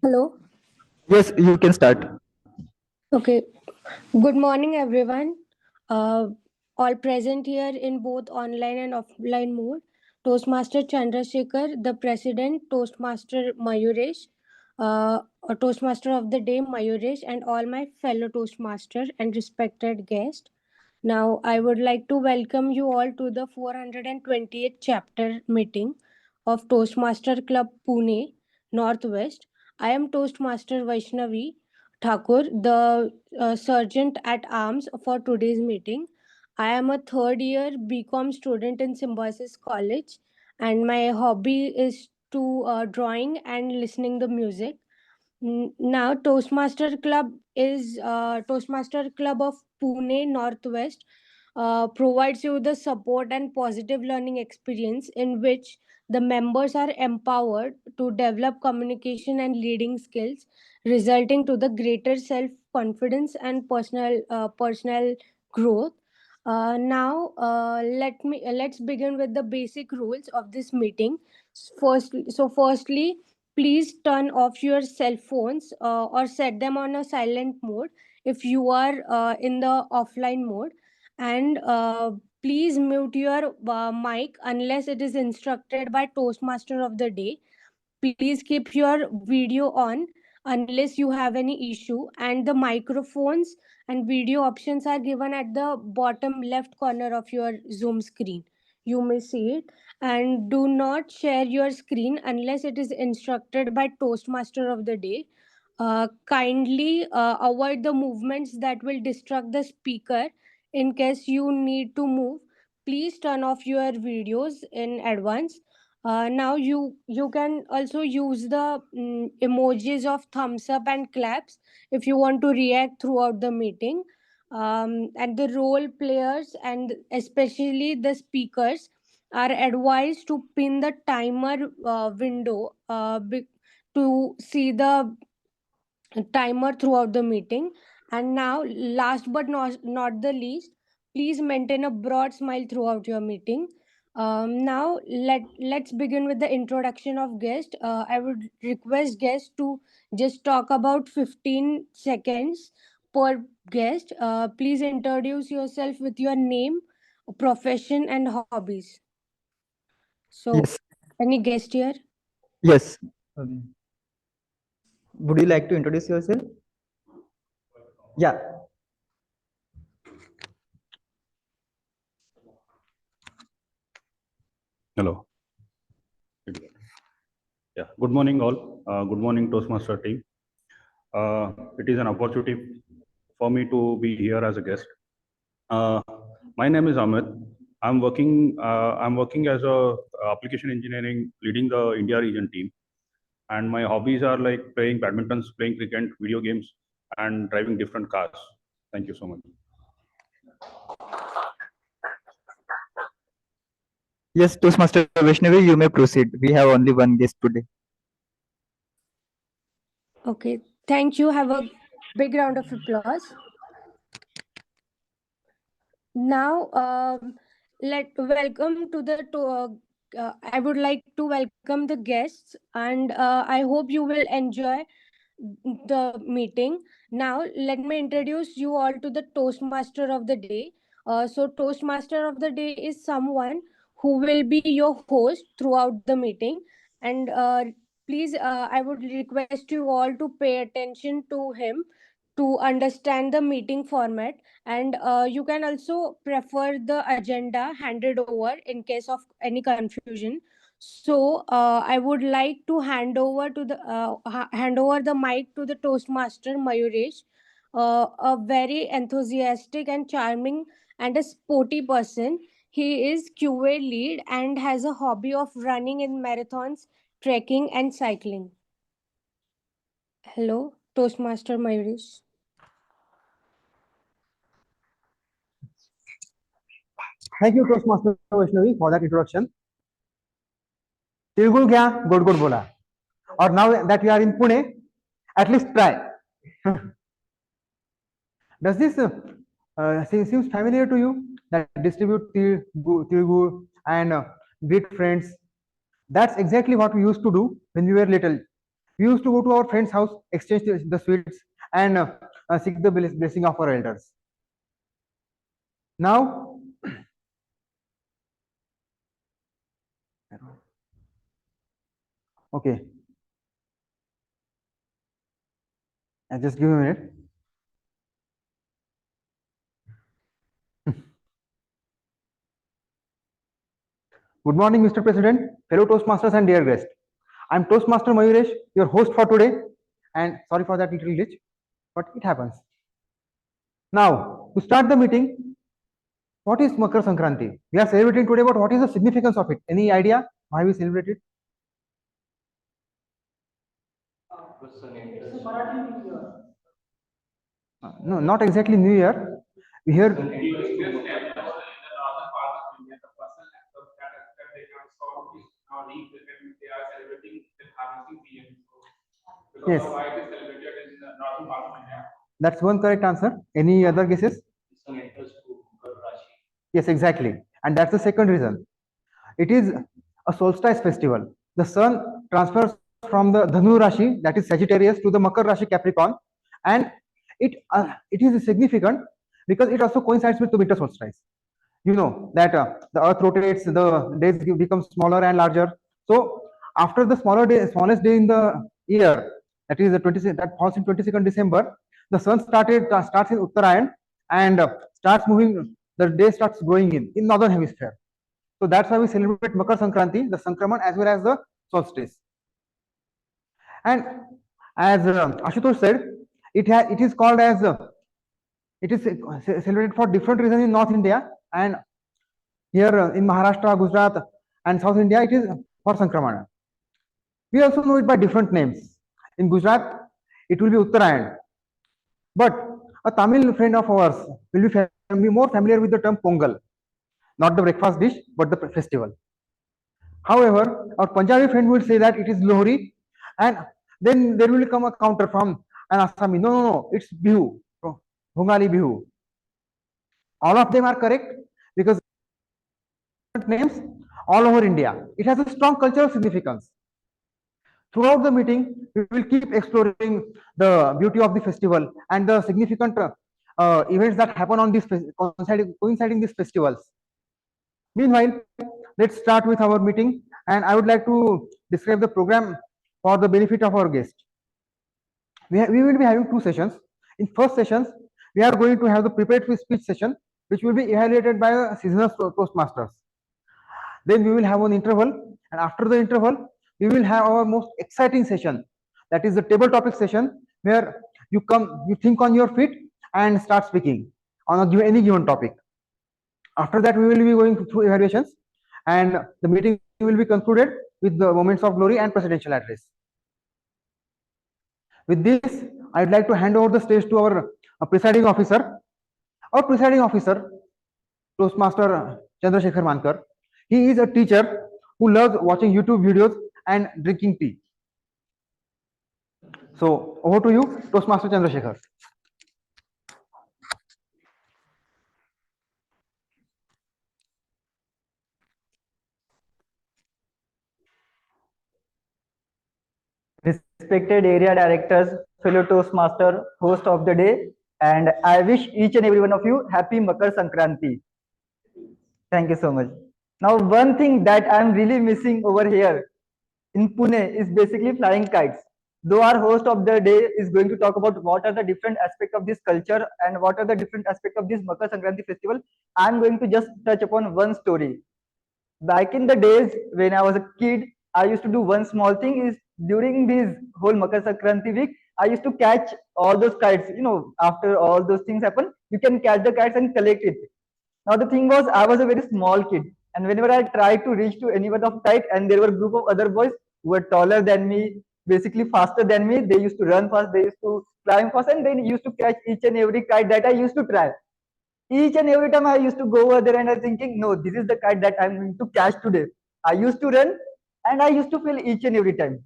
Hello. Yes, you can start. Okay. Good morning, everyone. Uh, all present here in both online and offline mode. Toastmaster Chandrashekhar, the President, Toastmaster Mayuresh, a Toastmaster of the Day Mayuresh, and all my fellow Toastmaster and respected guests. Now, I would like to welcome you all to the 428th chapter meeting of Toastmaster Club Pune, Northwest. I am Toastmaster Vaishnavi Thakur, the sergeant at arms for today's meeting. I am a third year BCom student in Symbiosis College, and my hobby is to drawing and listening the music. Now, Toastmaster Club of Pune Northwest provides you the support and positive learning experience in which the members are empowered to develop communication and leading skills, resulting to the greater self confidence and personal growth. Let's begin with the basic rules of this meeting. Firstly, please turn off your cell phones or set them on a silent mode if you are in the offline mode, and please mute your mic unless it is instructed by Toastmaster of the day. Please keep your video on unless you have any issue, and the microphones and video options are given at the bottom left corner of your Zoom screen. You may see it. And do not share your screen unless it is instructed by Toastmaster of the day. Kindly avoid the movements that will distract the speaker. In case you need to move, please turn off your videos in advance. Now you can also use the emojis of thumbs up and claps if you want to react throughout the meeting. And the role players and especially the speakers are advised to pin the timer window to see the timer throughout the meeting. And now, last but not the least, please maintain a broad smile throughout your meeting. Now, let's begin with the introduction of guest. I would request guests to just talk about 15 seconds per guest. Please introduce yourself with your name, profession, and hobbies. So, Yes, any guest here? yes. Um, would you like to introduce yourself? Yeah. Hello. Yeah. Good morning, all. Good morning, Toastmaster team. It is an opportunity for me to be here as a guest. My name is Amit. I'm working. I'm working as a application engineering, leading the India region team. And my hobbies are like playing badminton, playing cricket, video games, and driving different cars. Thank you so much. Yes, Toastmaster Vaishnavi, you may proceed. We have only one guest today. Okay, thank you. Have a big round of applause. Now, let welcome to the I would like to welcome the guests, and I hope you will enjoy the meeting. Now, let me introduce you all to the Toastmaster of the day. Toastmaster of the day is someone who will be your host throughout the meeting. And please, I would request you all to pay attention to him to understand the meeting format. And you can also prefer the agenda handed over in case of any confusion. So I would like to hand over the mic to the Toastmaster Mayuresh, a very enthusiastic and charming and a sporty person. He is QA lead and has a hobby of running in marathons, trekking, and cycling. Hello, Toastmaster Mayuresh. Thank you, Toastmaster Vaishnavi, for that introduction. Tilgul gya, good good bola. Or now that you are in Pune, at least try. Does this seems familiar to you? That distribute Tilgu and greet friends That's exactly what we used to do when we were little. We used to go to our friend's house, exchange the sweets, and seek the blessing of our elders. Now, okay, just give me a minute. Good morning, Mr. President, fellow Toastmasters, and dear guests. I'm Toastmaster Mayuresh, your host for today, and sorry for that little glitch, but it happens. Now, to start the meeting, what is Makar Sankranti? We are celebrating today, but what is the significance of it? Any idea why we celebrate it? No, not exactly New Year. We hear. Yes. That's one correct answer. Any other guesses? Yes, exactly. And that's the second reason. It is a solstice festival. The sun transfers from the Dhanu Rashi, that is Sagittarius, to the Makar Rashi Capricorn, and it is significant because it also coincides with the winter solstice. You know that the Earth rotates, the days become smaller and larger. So after the smallest day in the year, that is the 20, that falls in 22nd December, the sun starts in Uttarayan and starts moving. The day starts growing in northern hemisphere. So that's why we celebrate Makar Sankranti, the Sankraman, as well as the solstice. And as Ashutosh said, it is called as it is celebrated for different reasons in North India, and here in Maharashtra, Gujarat, and South India, it is for Sankramana. We also know it by different names. In Gujarat, it will be Uttarayan. But a Tamil friend of ours will be more familiar with the term Pongal, not the breakfast dish, but the festival. However, our Punjabi friend will say that it is Lohri, and then there will come a counter from an Assami. No, it's Bihu, Bengali Bihu. All of them are correct because names all over India. It has a strong cultural significance. Throughout the meeting, we will keep exploring the beauty of the festival and the significant events that happen on this coinciding these festivals. Meanwhile, let's start with our meeting, and I would like to describe the program for the benefit of our guests. We will be having two sessions. In first sessions, we are going to have the prepared speech session, which will be evaluated by the seasonal Toastmasters. Then we will have an interval, and after the interval, we will have our most exciting session, that is the table topic session, where you think on your feet and start speaking on any given topic. After that, we will be going through evaluations, and the meeting will be concluded with the moments of glory and presidential address. With this, I'd like to hand over the stage to our presiding officer. Our presiding officer, Toastmaster Chandrashekhar. He is a teacher who loves watching YouTube videos and drinking tea. So over to you, Toastmaster Chandrashekhar. Respected area directors, fellow Toastmaster, host of the day, and I wish each and every one of you happy Makar Sankranti. Thank you so much. Now, one thing that I'm really missing over here in Pune is basically flying kites. Though our host of the day is going to talk about what are the different aspects of this culture and what are the different aspects of this Makar Sankranti festival, I'm going to just touch upon one story. Back in the days when I was a kid, I used to do one small thing is during this whole Makar Sankranti week, I used to catch all those kites. You know, after all those things happen, you can catch the kites and collect it. Now the thing was, I was a very small kid, and whenever I tried to reach to any one of kite, and there were a group of other boys who were taller than me, basically faster than me, they used to run fast, they used to climb fast, and they used to catch each and every kite that I used to try. Each and every time I used to go over there and I thinking, no, this is the kite that I'm going to catch today. I used to run and I used to fail each and every time.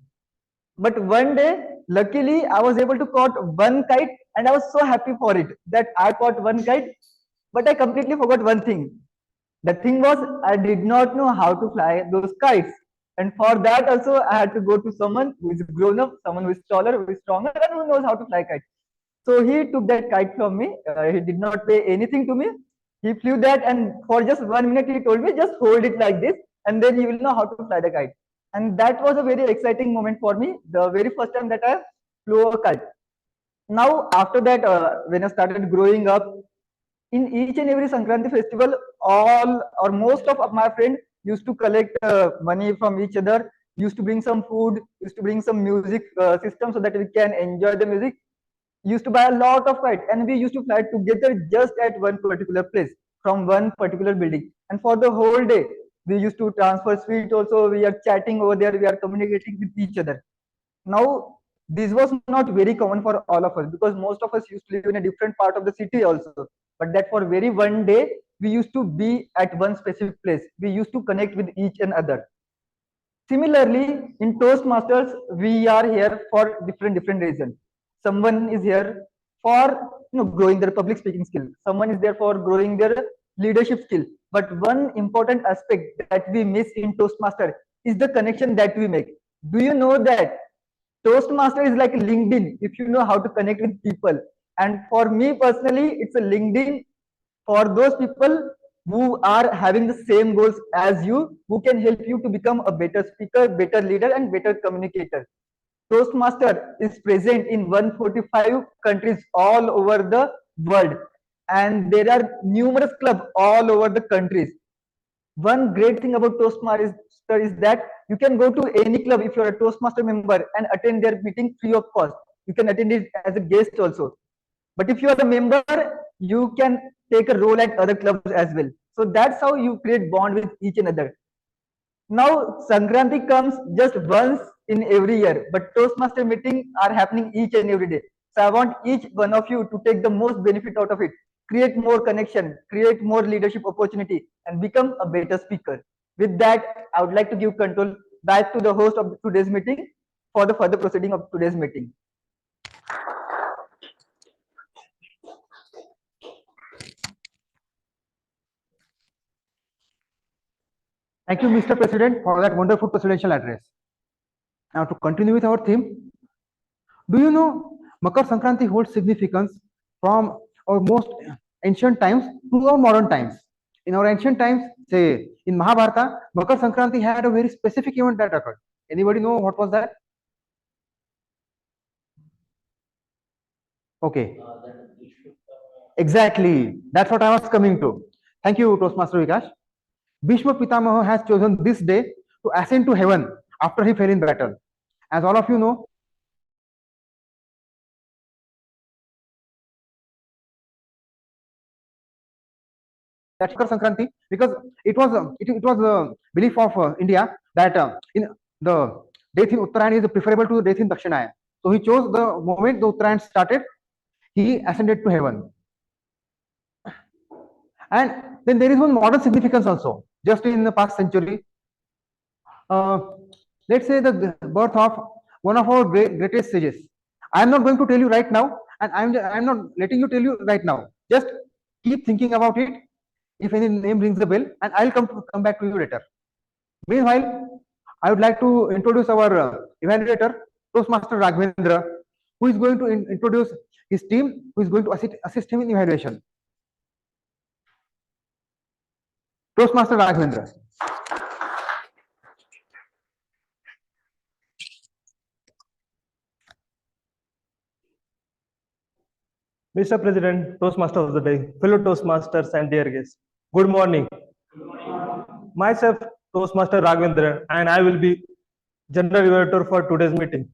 But one day, luckily, I was able to caught one kite and I was so happy for it that I caught one kite. But I completely forgot one thing. The thing was, I did not know how to fly those kites. And for that also, I had to go to someone who is grown up, someone who is taller, who is stronger, and who knows how to fly kite. So he took that kite from me. He did not pay anything to me. He flew that, and for just 1 minute, he told me, just hold it like this, and then you will know how to fly the kite. And that was a very exciting moment for me. The very first time that I flew a kite. Now, after that, when I started growing up, in each and every Sankranti festival, all or most of my friends used to collect money from each other, used to bring some food, used to bring some music system so that we can enjoy the music, used to buy a lot of kite, and we used to fly together just at one particular place from one particular building. And for the whole day, we used to transfer sweet also, we are chatting over there, we are communicating with each other. Now, this was not very common for all of us because most of us used to live in a different part of the city also. But that for very one day, we used to be at one specific place. We used to connect with each and other. Similarly, in Toastmasters, we are here for different reasons. Someone is here for growing their public speaking skill. Someone is there for growing their leadership skill. But one important aspect that we miss in Toastmaster is the connection that we make. Do you know that Toastmaster is like LinkedIn if you know how to connect with people? And for me personally, it's a LinkedIn for those people who are having the same goals as you, who can help you to become a better speaker, better leader, and better communicator. Toastmaster is present in 145 countries all over the world, and there are numerous clubs all over the countries. One great thing about Toastmaster is that you can go to any club if you're a Toastmaster member and attend their meeting free of cost. You can attend it as a guest also. But if you are a member, you can take a role at other clubs as well. So that's how you create bond with each another. Now Sankranti comes just once in every year, but Toastmaster meetings are happening each and every day. So I want each one of you to take the most benefit out of it, create more connection, create more leadership opportunity, and become a better speaker. With that, I would like to give control back to the host of today's meeting for the further proceeding of today's meeting. Thank you, Mr. President, for that wonderful presidential address. Now, to continue with our theme, do you know Makar Sankranti holds significance from our most ancient times to our modern times? In our ancient times, say in Mahabharata, Makar Sankranti had a very specific event that occurred. Anybody know what was that? Okay. Exactly. That's what I was coming to. Thank you, Toastmaster Vikash. Bhishma Pitamaha has chosen this day to ascend to heaven after he fell in battle. As all of you know, that's Makar Sankranti because it was the belief of India that in the death in Uttarayan is preferable to the death in Dakshinaya. So he chose the moment the Uttarayan started, he ascended to heaven. And then there is one modern significance also. Just in the past century, let's say the birth of one of our greatest sages. I am not going to tell you right now, and I'm not letting you tell you right now. Just keep thinking about it. If any name rings the bell, and I'll come back to you later. Meanwhile, I would like to introduce our evaluator, Toastmaster Raghavendra, who is going to introduce his team, who is going to assist him in evaluation. Toastmaster Raghavendra. Mr. President, Toastmaster of the day, fellow Toastmasters and dear guests, good morning. Myself, Toastmaster Raghavendra, and I will be general evaluator for today's meeting,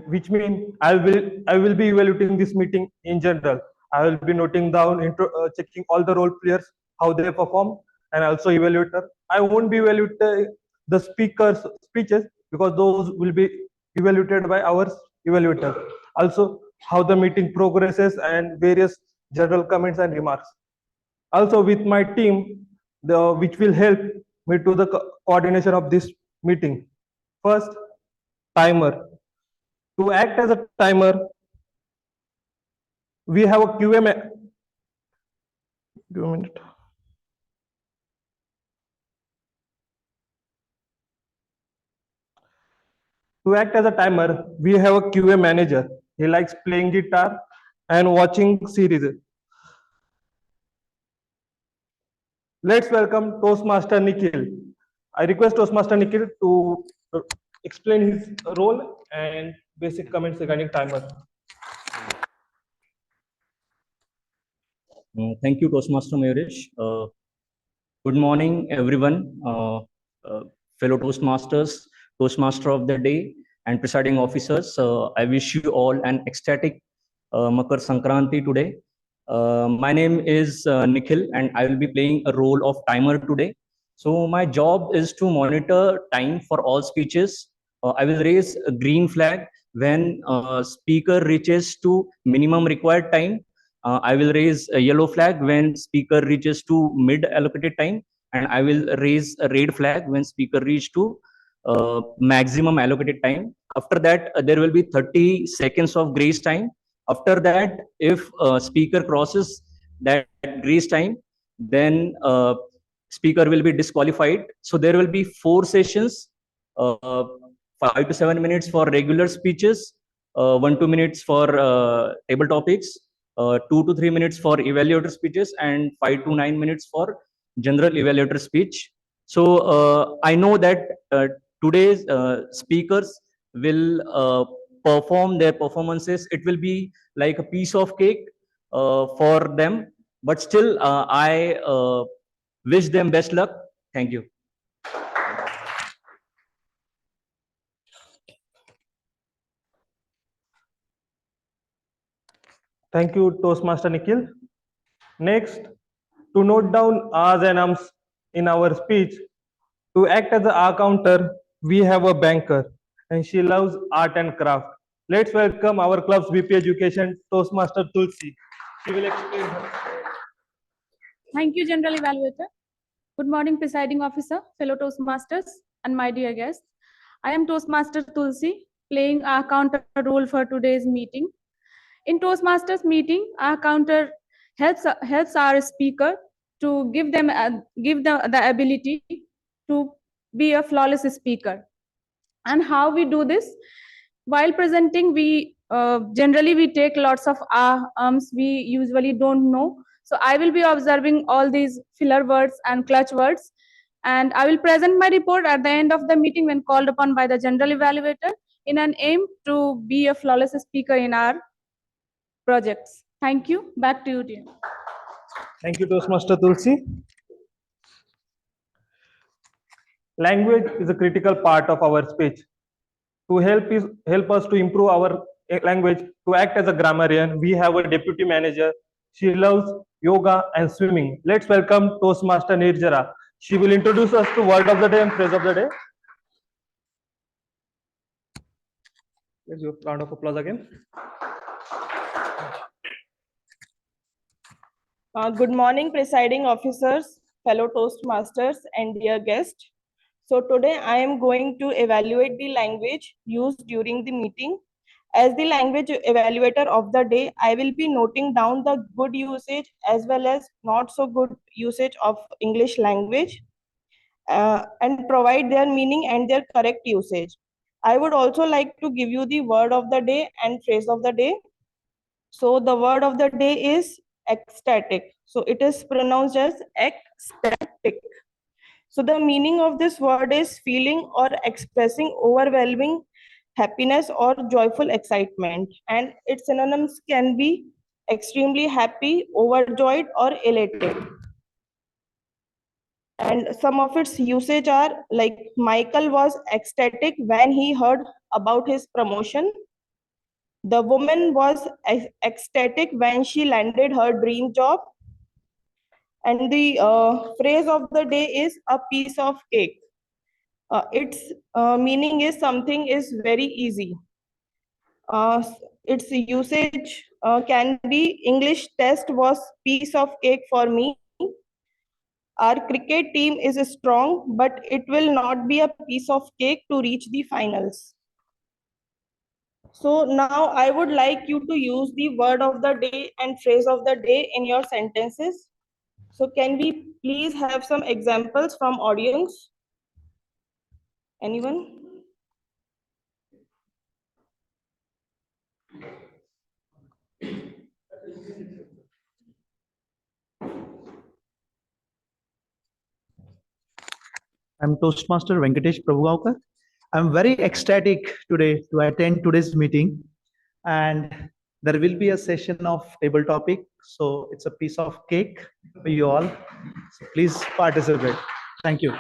which means I will be evaluating this meeting in general. I will be noting down, checking all the role players, how they perform, and also evaluator. I won't be evaluating the speakers' speeches because those will be evaluated by our evaluator. Also, how the meeting progresses and various general comments and remarks. Also, with my team, which will help me to the coordination of this meeting. First, timer. To act as a timer, we have a QM. Give a minute. To act as a timer, we have a QA manager. He likes playing guitar and watching series. Let's welcome Toastmaster Nikhil. I request Toastmaster Nikhil to explain his role and basic comments regarding timer. Thank you, Toastmaster Mayuresh. Good morning, everyone, fellow Toastmasters, Toastmaster of the day, and presiding officers. I wish you all an ecstatic Makar Sankranti today. My name is Nikhil, and I will be playing a role of timer today. So my job is to monitor time for all speeches. I will raise a green flag when speaker reaches to minimum required time. I will raise a yellow flag when speaker reaches to mid allocated time, and I will raise a red flag when speaker reach to maximum allocated time. After that, there will be 30 seconds of grace time. After that, if speaker crosses that grace time, then speaker will be disqualified. So there will be 4 sessions, 5 to 7 minutes for regular speeches, 1 2 minutes for table topics, 2 to 3 minutes for evaluator speeches, and 5 to 9 minutes for general evaluator speech. So I know that today's speakers will perform their performances. It will be like a piece of cake for them, but still I wish them best luck. Thank you. Thank you, Toastmaster Nikhil. Next, to note down R's and M's in our speech, to act as an R counter, we have a banker, and she loves art and craft. Let's welcome our club's VP Education, Toastmaster Tulsi. She will explain her. Thank you, General Evaluator. Good morning, Presiding Officer, fellow Toastmasters, and my dear guests. I am Toastmaster Tulsi, playing our counter role for today's meeting. In Toastmasters meeting, our counter helps our speaker to give them the ability to be a flawless speaker. And how we do this? While presenting, we generally we take lots of we usually don't know. So I will be observing all these filler words and clutch words, and I will present my report at the end of the meeting when called upon by the general evaluator in an aim to be a flawless speaker in our projects. Thank you. Back to you, team. Thank you, Toastmaster Tulsi. Language is a critical part of our speech. To help us to improve our language, to act as a grammarian, we have a deputy manager. She loves yoga and swimming. Let's welcome Toastmaster Nirjara. She will introduce us to word of the day and phrase of the day. Let's give a round of applause again. Good morning, presiding officers, fellow Toastmasters, and dear guests. So today I am going to evaluate the language used during the meeting. As the language evaluator of the day, I will be noting down the good usage as well as not so good usage of English language and provide their meaning and their correct usage. I would also like to give you the word of the day and phrase of the day. So the word of the day is ecstatic. So it is pronounced as ecstatic. So the meaning of this word is feeling or expressing overwhelming happiness or joyful excitement. And its synonyms can be extremely happy, overjoyed, or elated. And some of its usage are like Michael was ecstatic when he heard about his promotion. The woman was ecstatic when she landed her dream job. And the phrase of the day is a piece of cake. Its meaning is something is very easy. Its usage can be English test was piece of cake for me. Our cricket team is strong, but it will not be a piece of cake to reach the finals. So now I would like you to use the word of the day and phrase of the day in your sentences. So can we please have some examples from audience? Anyone? I'm Toastmaster Venkatesh Prabhugaonkar. I'm very ecstatic today to attend today's meeting, and there will be a session of table topic. So it's a piece of cake for you all. So please participate. Thank you.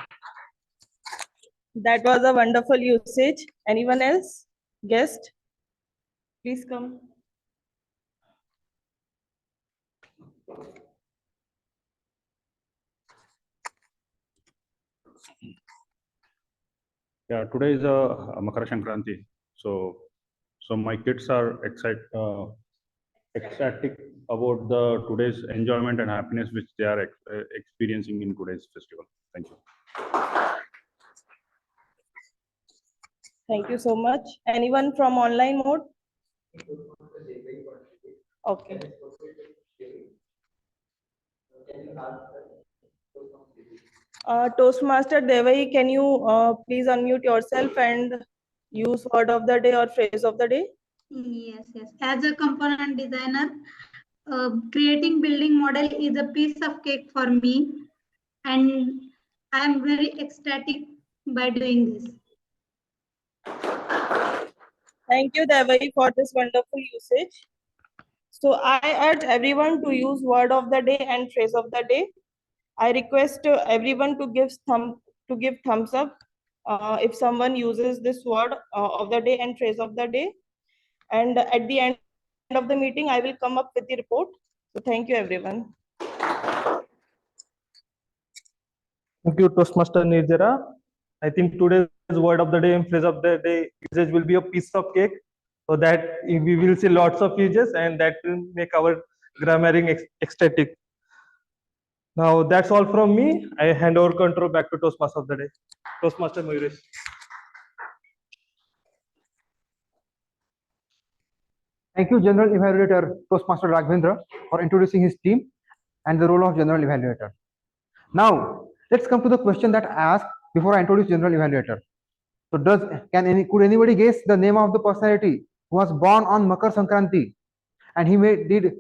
That was a wonderful usage. Anyone else? Guest? Please come. Yeah, today is a Makar Sankranti. So my kids are ecstatic about the today's enjoyment and happiness which they are experiencing in today's festival. Thank you. Thank you so much. Anyone from online mode? Okay. Toastmaster Devai, can you please unmute yourself and use word of the day or phrase of the day? Yes, yes. As a component designer, creating building model is a piece of cake for me, and I am very ecstatic by doing this. Thank you, Devai, for this wonderful usage. So I urge everyone to use word of the day and phrase of the day. I request everyone to give thumbs up if someone uses this word of the day and phrase of the day. And at the end of the meeting, I will come up with the report. So thank you, everyone. Thank you, Toastmaster Nirjara. I think today's word of the day and phrase of the day usage will be a piece of cake, so that we will see lots of uses and that will make our grammaring ecstatic. Now that's all from me. I hand over control back to Toastmaster of the day. Toastmaster Mayuresh. Thank you, General Evaluator Toastmaster Raghavendra, for introducing his team and the role of General Evaluator. Now, let's come to the question that I asked before I introduce General Evaluator. So, could anybody guess the name of the personality who was born on Makar Sankranti, and he did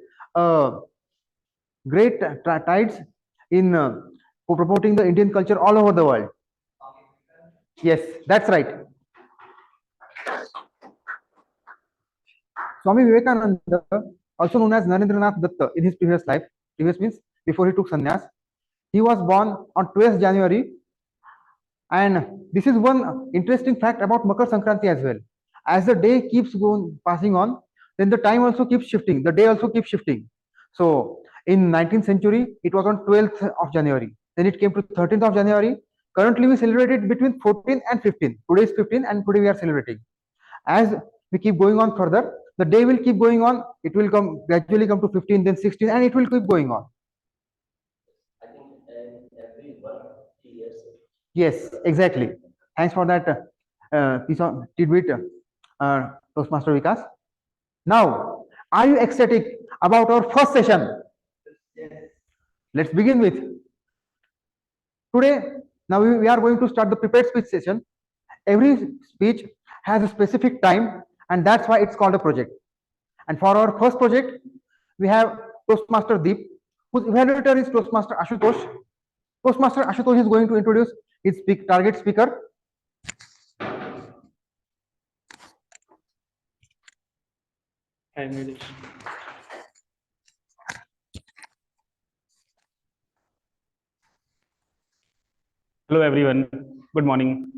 great tides in promoting the Indian culture all over the world? Yes, that's right. Swami Vivekananda, also known as Narendranath Datta in his previous life, previous means before he took sannyas, he was born on 12th January. And this is one interesting fact about Makar Sankranti as well. As the day keeps passing on, then the time also keeps shifting, the day also keeps shifting. So in 19th century, it was on 12th of January. Then it came to 13th of January. Currently, we celebrate it between 14 and 15. Today is 15 and today we are celebrating. As we keep going on further, the day will keep going on. It will gradually come to 15, then 16, and it will keep going on. I think every 1 years. Yes, exactly. Thanks for that piece of tidbit, Toastmaster Vikas. Now, are you ecstatic about our first session? Yes. Let's begin with. Today, now we are going to start the prepared speech session. Every speech has a specific time, and that's why it's called a project. And for our first project, we have Toastmaster Deep, whose evaluator is Toastmaster Ashutosh. Toastmaster Ashutosh is going to introduce his target speaker. Hi, Mayuresh. Hello everyone, good morning.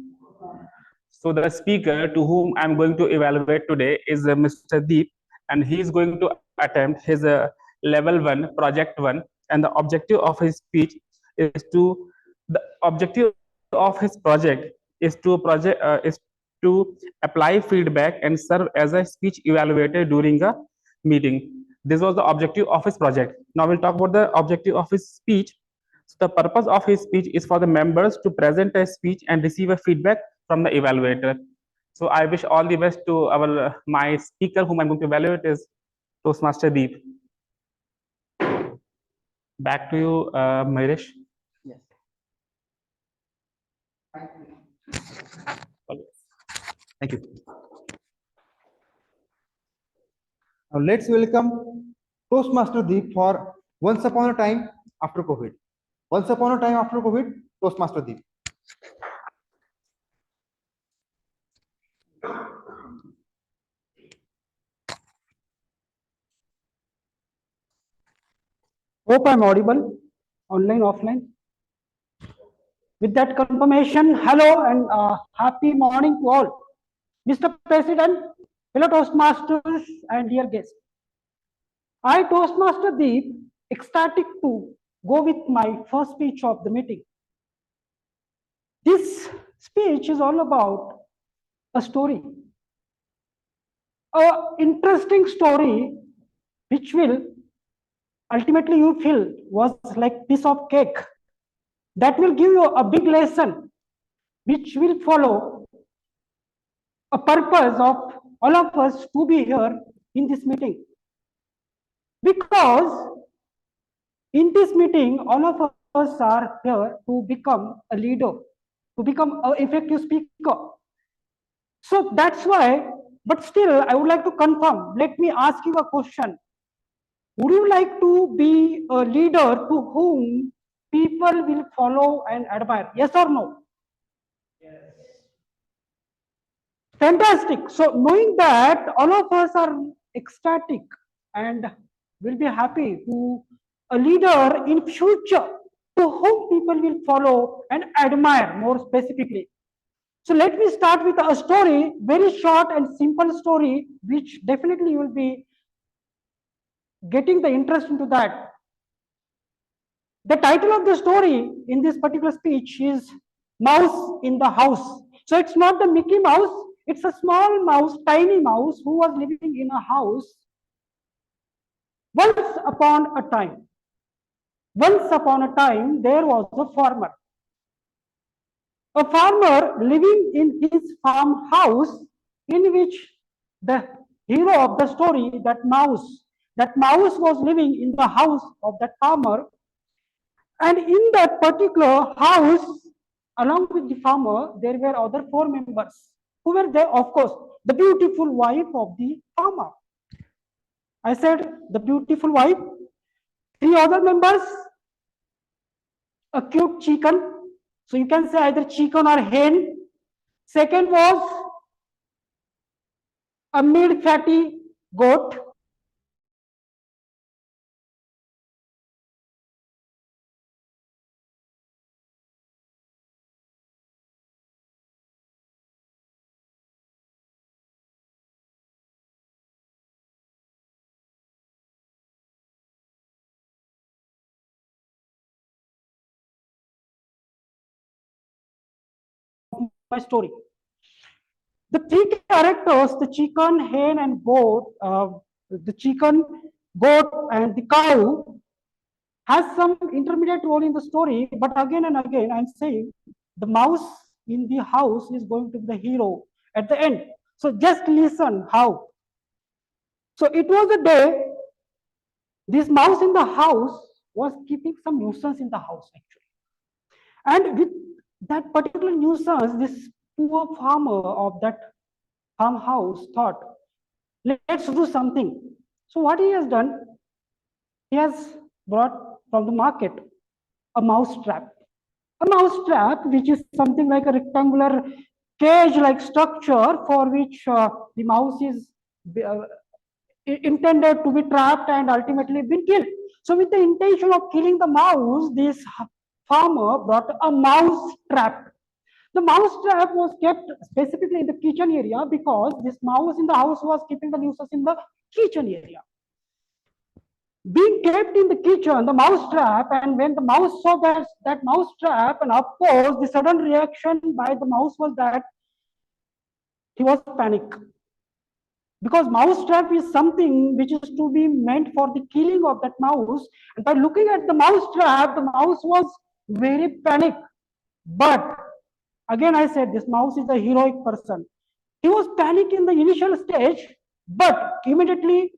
So the speaker to whom I'm going to evaluate today is Mr. Deep, and he is going to attempt his level 1, project 1, and the objective of his speech is to, the objective of his project is to apply feedback and serve as a speech evaluator during a meeting. This was the objective of his project. Now we'll talk about the objective of his speech. So the purpose of his speech is for the members to present a speech and receive a feedback from the evaluator. So I wish all the best to our my speaker whom I'm going to evaluate is Toastmaster Deep. Back to you, Mayuresh. Yes. Thank you. Now let's welcome Toastmaster Deep for Once Upon a Time After COVID. Once upon a time after COVID, Toastmaster Deep. Hope I'm audible, online, offline. With that confirmation, hello and happy morning to all. Mr. President, fellow Toastmasters and dear guests. I, Toastmaster Deep, ecstatic to go with my first speech of the meeting. This speech is all about a story. An interesting story which will ultimately you feel was like piece of cake that will give you a big lesson which will follow a purpose of all of us to be here in this meeting. Because in this meeting, all of us are here to become a leader, to become an effective speaker. So that's why, but still, I would like to confirm. Let me ask you a question. Would you like to be a leader to whom people will follow and admire? Yes or no? Yes. Fantastic. So knowing that all of us are ecstatic and will be happy to a leader in future to whom people will follow and admire more specifically. So let me start with a story, very short and simple story, which definitely you will be getting the interest into that. The title of the story in this particular speech is Mouse in the House. So it's not the Mickey Mouse, it's a small mouse, tiny mouse who was living in a house. Once upon a time, there was a farmer. A farmer living in his farmhouse, in which the hero of the story, that mouse was living in the house of that farmer. And in that particular house, along with the farmer, there were other 4 members. Who were there? Of course, the beautiful wife of the farmer. I said the beautiful wife. 3 other members, a cute chicken. So you can say either chicken or hen. Second was a mid-fatty goat. My story. The 3 characters, the chicken, hen, and goat, the chicken, goat, and the cow, has some intermediate role in the story, but again and again, I'm saying the mouse in the house is going to be the hero at the end. So just listen how. So it was a day, this mouse in the house was keeping some nuisance in the house actually. And with that particular nuisance, this poor farmer of that farmhouse thought, let's do something. So what he has done, he has brought from the market a mouse trap. A mouse trap, which is something like a rectangular cage-like structure for which the mouse is intended to be trapped and ultimately been killed. So with the intention of killing the mouse, this farmer brought a mouse trap. The mouse trap was kept specifically in the kitchen area because this mouse in the house was keeping the nuisance in the kitchen area. Being kept in the kitchen, the mouse trap, and when the mouse saw that mouse trap, and of course, the sudden reaction by the mouse was that he was panic. Because mouse trap is something which is to be meant for the killing of that mouse. And by looking at the mouse trap, the mouse was very panic. But again, I said this mouse is a heroic person. He was panic in the initial stage, but immediately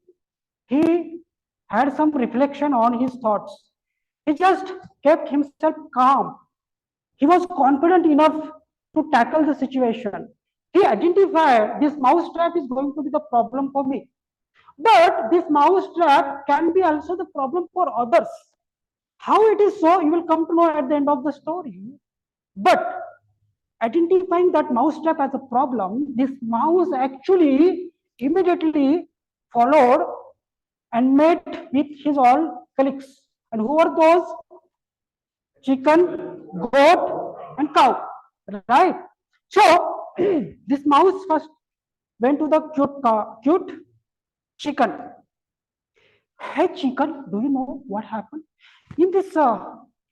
he had some reflection on his thoughts. He just kept himself calm. He was confident enough to tackle the situation. He identified this mouse trap is going to be the problem for me. But this mouse trap can be also the problem for others. How it is so, you will come to know at the end of the story. But identifying that mouse trap as a problem, this mouse actually immediately followed and met with his all colleagues. And who are those? Chicken, goat, and cow, right? So this mouse first went to the cute chicken. Hey chicken, do you know what happened? In this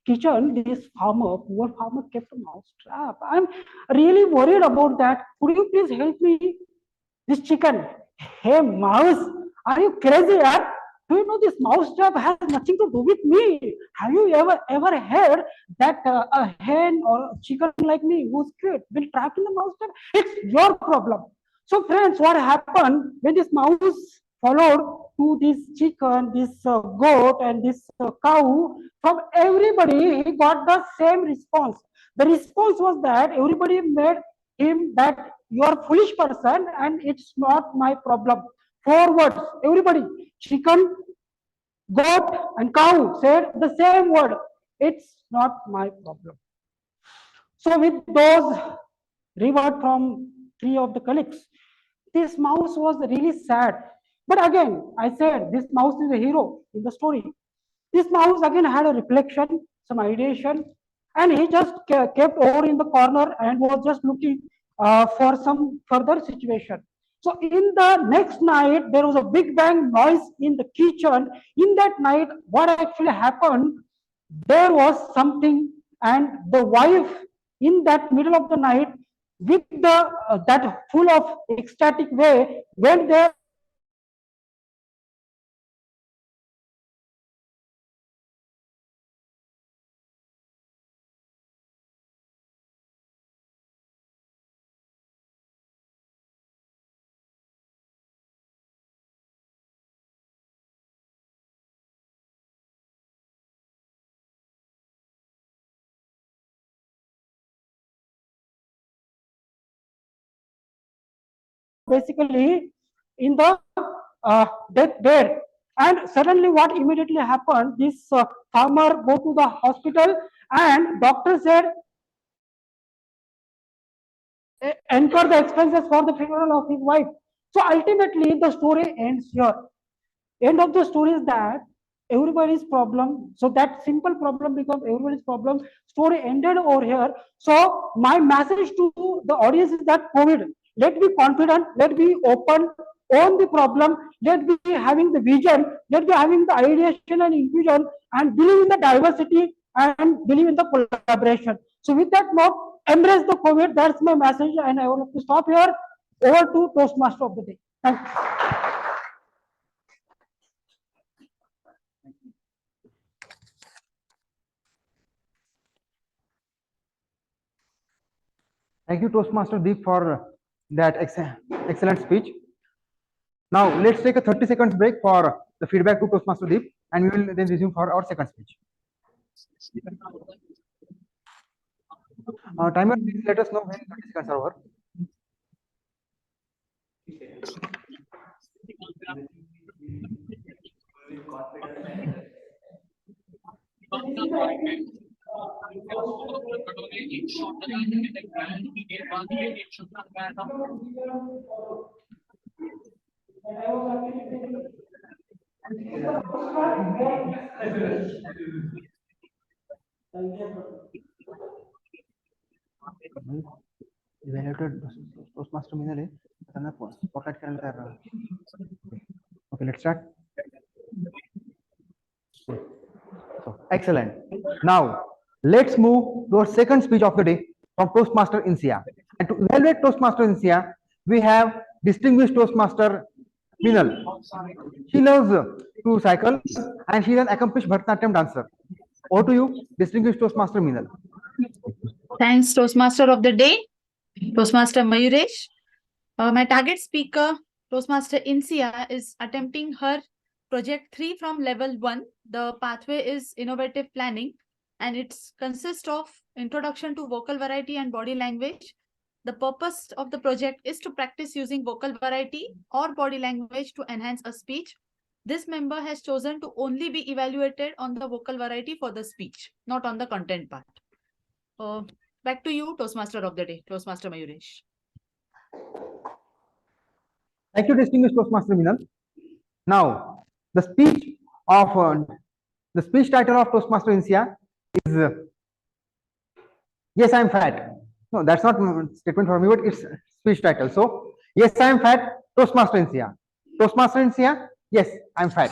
kitchen, this poor farmer kept a mouse trap. I'm really worried about that. Could you please help me? This chicken. Hey mouse, are you crazy? Yaar? Do you know this mouse trap has nothing to do with me? Have you ever heard that a hen or a chicken like me who's cute been trapped in the mouse trap? It's your problem. So friends, what happened when this mouse followed to this chicken, this goat, and this cow? From everybody, he got the same response. The response was that everybody made him that you are a foolish person and it's not my problem. 4 words, everybody, chicken, goat, and cow said the same word. It's not my problem. So with those reward from 3 of the colleagues, this mouse was really sad. But again, I said this mouse is a hero in the story. This mouse again had a reflection, some ideation, and he just kept over in the corner and was just looking for some further situation. So in the next night, there was a big bang noise in the kitchen. In that night, what actually happened? There was something, and the wife in that middle of the night, with the that full of ecstatic way, went there. Basically in the death bed, and suddenly what immediately happened, this farmer go to the hospital and doctor said incur the expenses for the funeral of his wife. So ultimately the story ends here. End of the story is that everybody's problem, so that simple problem becomes everybody's problem. Story ended over here. So my message to the audience is that COVID, let's be confident, let's be open, own the problem, let's be having the vision, let's be having the ideation and infusion, and believe in the diversity and believe in the collaboration. So with that note, embrace the COVID. That's my message, and I want to stop here. Over to Toastmaster of the day. Thank you. Thank you, Toastmaster Deep, for that excellent speech. Now, let's take a 30 seconds break for the feedback to Toastmaster Deep, and we will then resume for our second speech. Timer, please let us know when 30 seconds are over. Evaluated Toastmaster मिळाले त्यांना spotlight करायला तयार राहा. Okay, let's start. So, excellent. Now, let's move to our second speech of the day from Toastmaster Insiya. And to evaluate Toastmaster Insiya, we have distinguished Toastmaster Minal. She loves to cycle and she is an accomplished Bharatanatyam dancer. Over to you, distinguished Toastmaster Minal. Thanks, Toastmaster of the day, Toastmaster Mayuresh. My target speaker, Toastmaster Insiya, is attempting her project 3 from level 1. The pathway is innovative planning, and it consists of introduction to vocal variety and body language, The purpose of the project is to practice using vocal variety or body language to enhance a speech. This member has chosen to only be evaluated on the vocal variety for the speech, not on the content part. Back to you, Toastmaster of the day, Toastmaster Mayuresh. Thank you, distinguished Toastmaster Minal. Now, the speech title of Toastmaster Insiya is Yes, I am fat. No, that's not a statement for me, but it's speech title. So, yes, I am fat, Toastmaster Insiya. Toastmaster Insiya, yes, I am fat.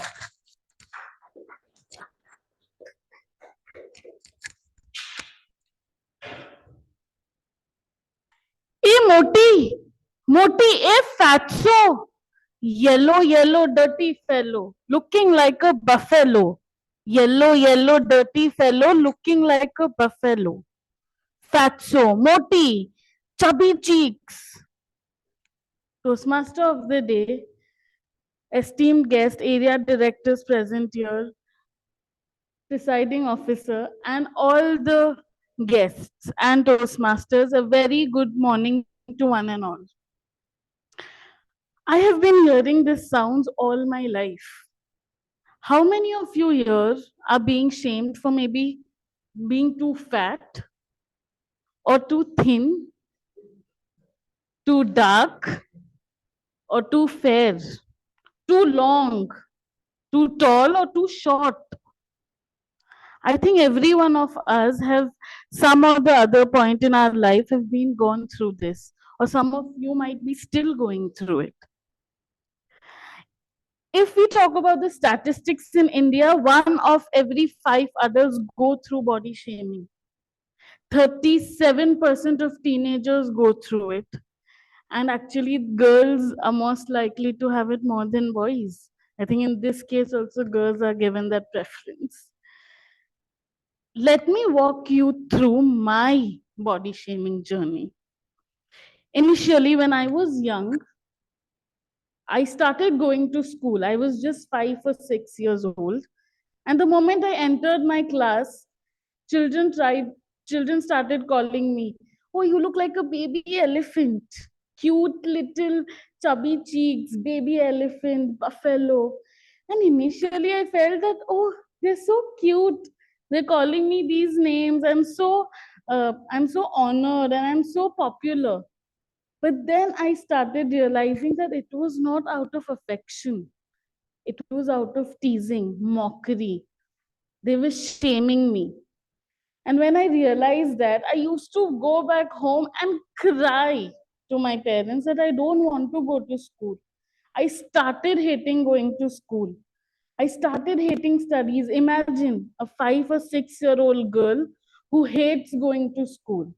Moti, fatso, yellow, dirty fellow, looking like a buffalo. Yellow, dirty fellow, looking like a buffalo. Fatso, Moti, chubby cheeks. Toastmaster of the day, esteemed guest, area directors present here, presiding officer, and all the guests and Toastmasters, a very good morning to one and all. I have been hearing these sounds all my life. How many of you here are being shamed for maybe being too fat or too thin, too dark or too fair, too long, too tall or too short? I think every one of us have some or the other point in our life have been gone through this, or some of you might be still going through it. If we talk about the statistics in India, 1 of every 5 adults go through body shaming. 37% of teenagers go through it. And actually, girls are most likely to have it more than boys. I think in this case also girls are given that preference. Let me walk you through my body shaming journey. Initially, when I was young, I started going to school. I was just 5 or 6 years old. And the moment I entered my class, children started calling me, "Oh, you look like a baby elephant. Cute little chubby cheeks, baby elephant, buffalo." And initially I felt that, oh, they're so cute. They're calling me these names. I'm so honored and I'm so popular. But then I started realizing that it was not out of affection. It was out of teasing, mockery. They were shaming me. And when I realized that, I used to go back home and cry to my parents that I don't want to go to school. I started hating going to school. I started hating studies. Imagine a 5 or 6-year-old girl who hates going to school.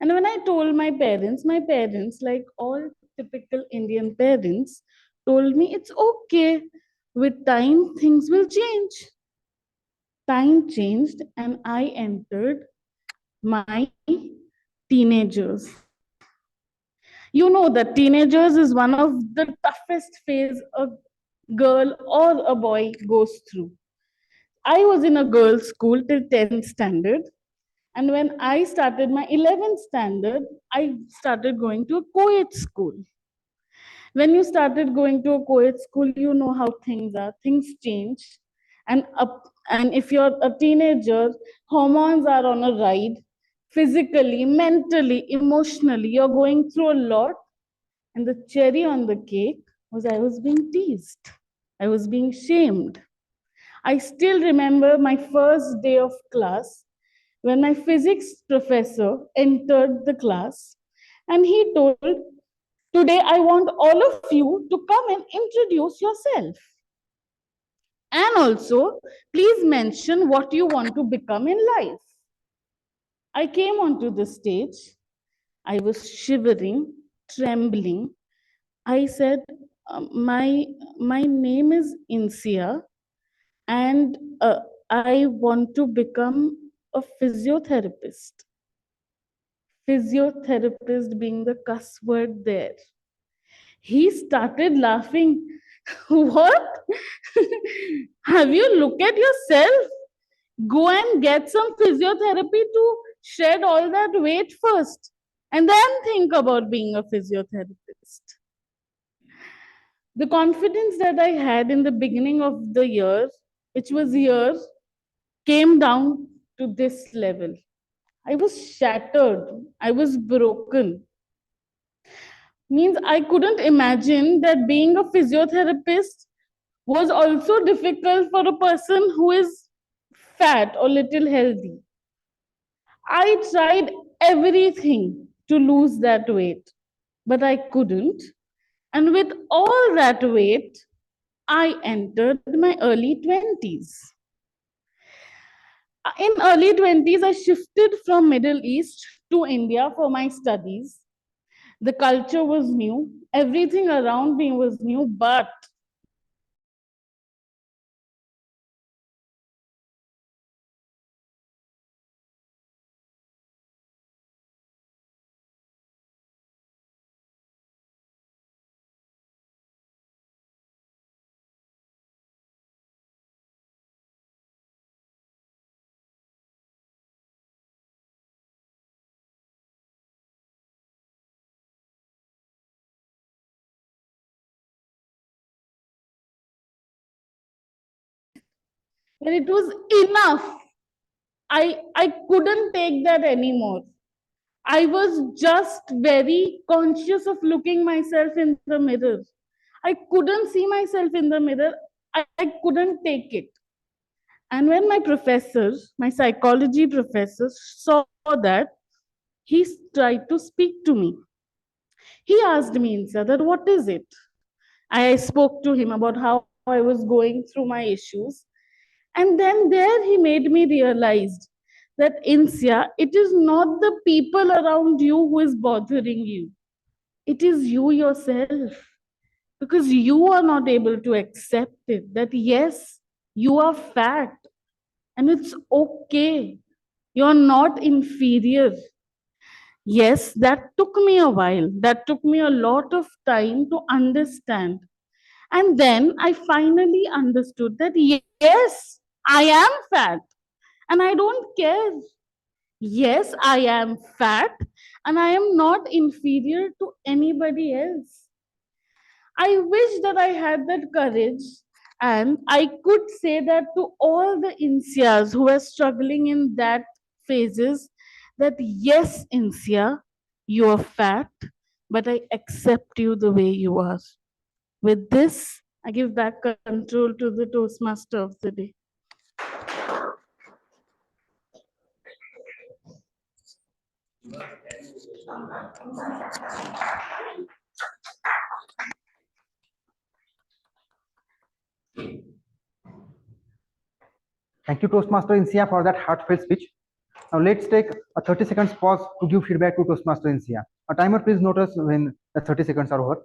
And when I told my parents, like all typical Indian parents, told me it's okay. With time, things will change. Time changed and I entered my teenagers. You know that teenagers is one of the toughest phase a girl or a boy goes through. I was in a girls' school till 10th standard. And when I started my 11th standard, I started going to a co-ed school. When you started going to a co-ed school, you know how things are. Things change. And if you're a teenager, hormones are on a ride. Physically, mentally, emotionally, you're going through a lot. And the cherry on the cake was I was being teased. I was being shamed. I still remember my first day of class when my physics professor entered the class and he told, "Today I want all of you to come and introduce yourself. And also, please mention what you want to become in life." I came onto the stage. I was shivering, trembling. I said, my name is Insiya and I want to become a physiotherapist. Physiotherapist being the cuss word there. He started laughing. What? Have you looked at yourself? Go and get some physiotherapy to shed all that weight first. and then think about being a physiotherapist. The confidence that I had in the beginning of the year, which was here, came down to this level. I was shattered. I was broken. Means I couldn't imagine that being a physiotherapist was also difficult for a person who is fat or little healthy. I tried everything to lose that weight, but I couldn't. And with all that weight, I entered my early 20s. In early 20s, I shifted from Middle East to India for my studies. The culture was new. Everything around me was new, but when it was enough, I couldn't take that anymore. I was just very conscious of looking myself in the mirror. I couldn't see myself in the mirror. I couldn't take it. And when my professor, my psychology professor, saw that, he tried to speak to me. He asked me, Insiya, that what is it? I spoke to him about how I was going through my issues. And then there he made me realize that Insiya, it is not the people around you who is bothering you. It is you yourself. Because you are not able to accept it, that yes, you are fat and it's okay. You're not inferior. Yes, that took me a while. That took me a lot of time to understand. And then I finally understood that yes, I am fat and I don't care. Yes, I am fat and I am not inferior to anybody else. I wish that I had that courage and I could say that to all the Insiyas who are struggling in that phases that yes, Insiya, you are fat, but I accept you the way you are. With this, I give back control to the Toastmaster of the day. Thank you, Toastmaster Insiya, for that heartfelt speech. Now let's take a 30 seconds pause to give feedback to Toastmaster Insiya. A timer, please notice when the 30 seconds are over.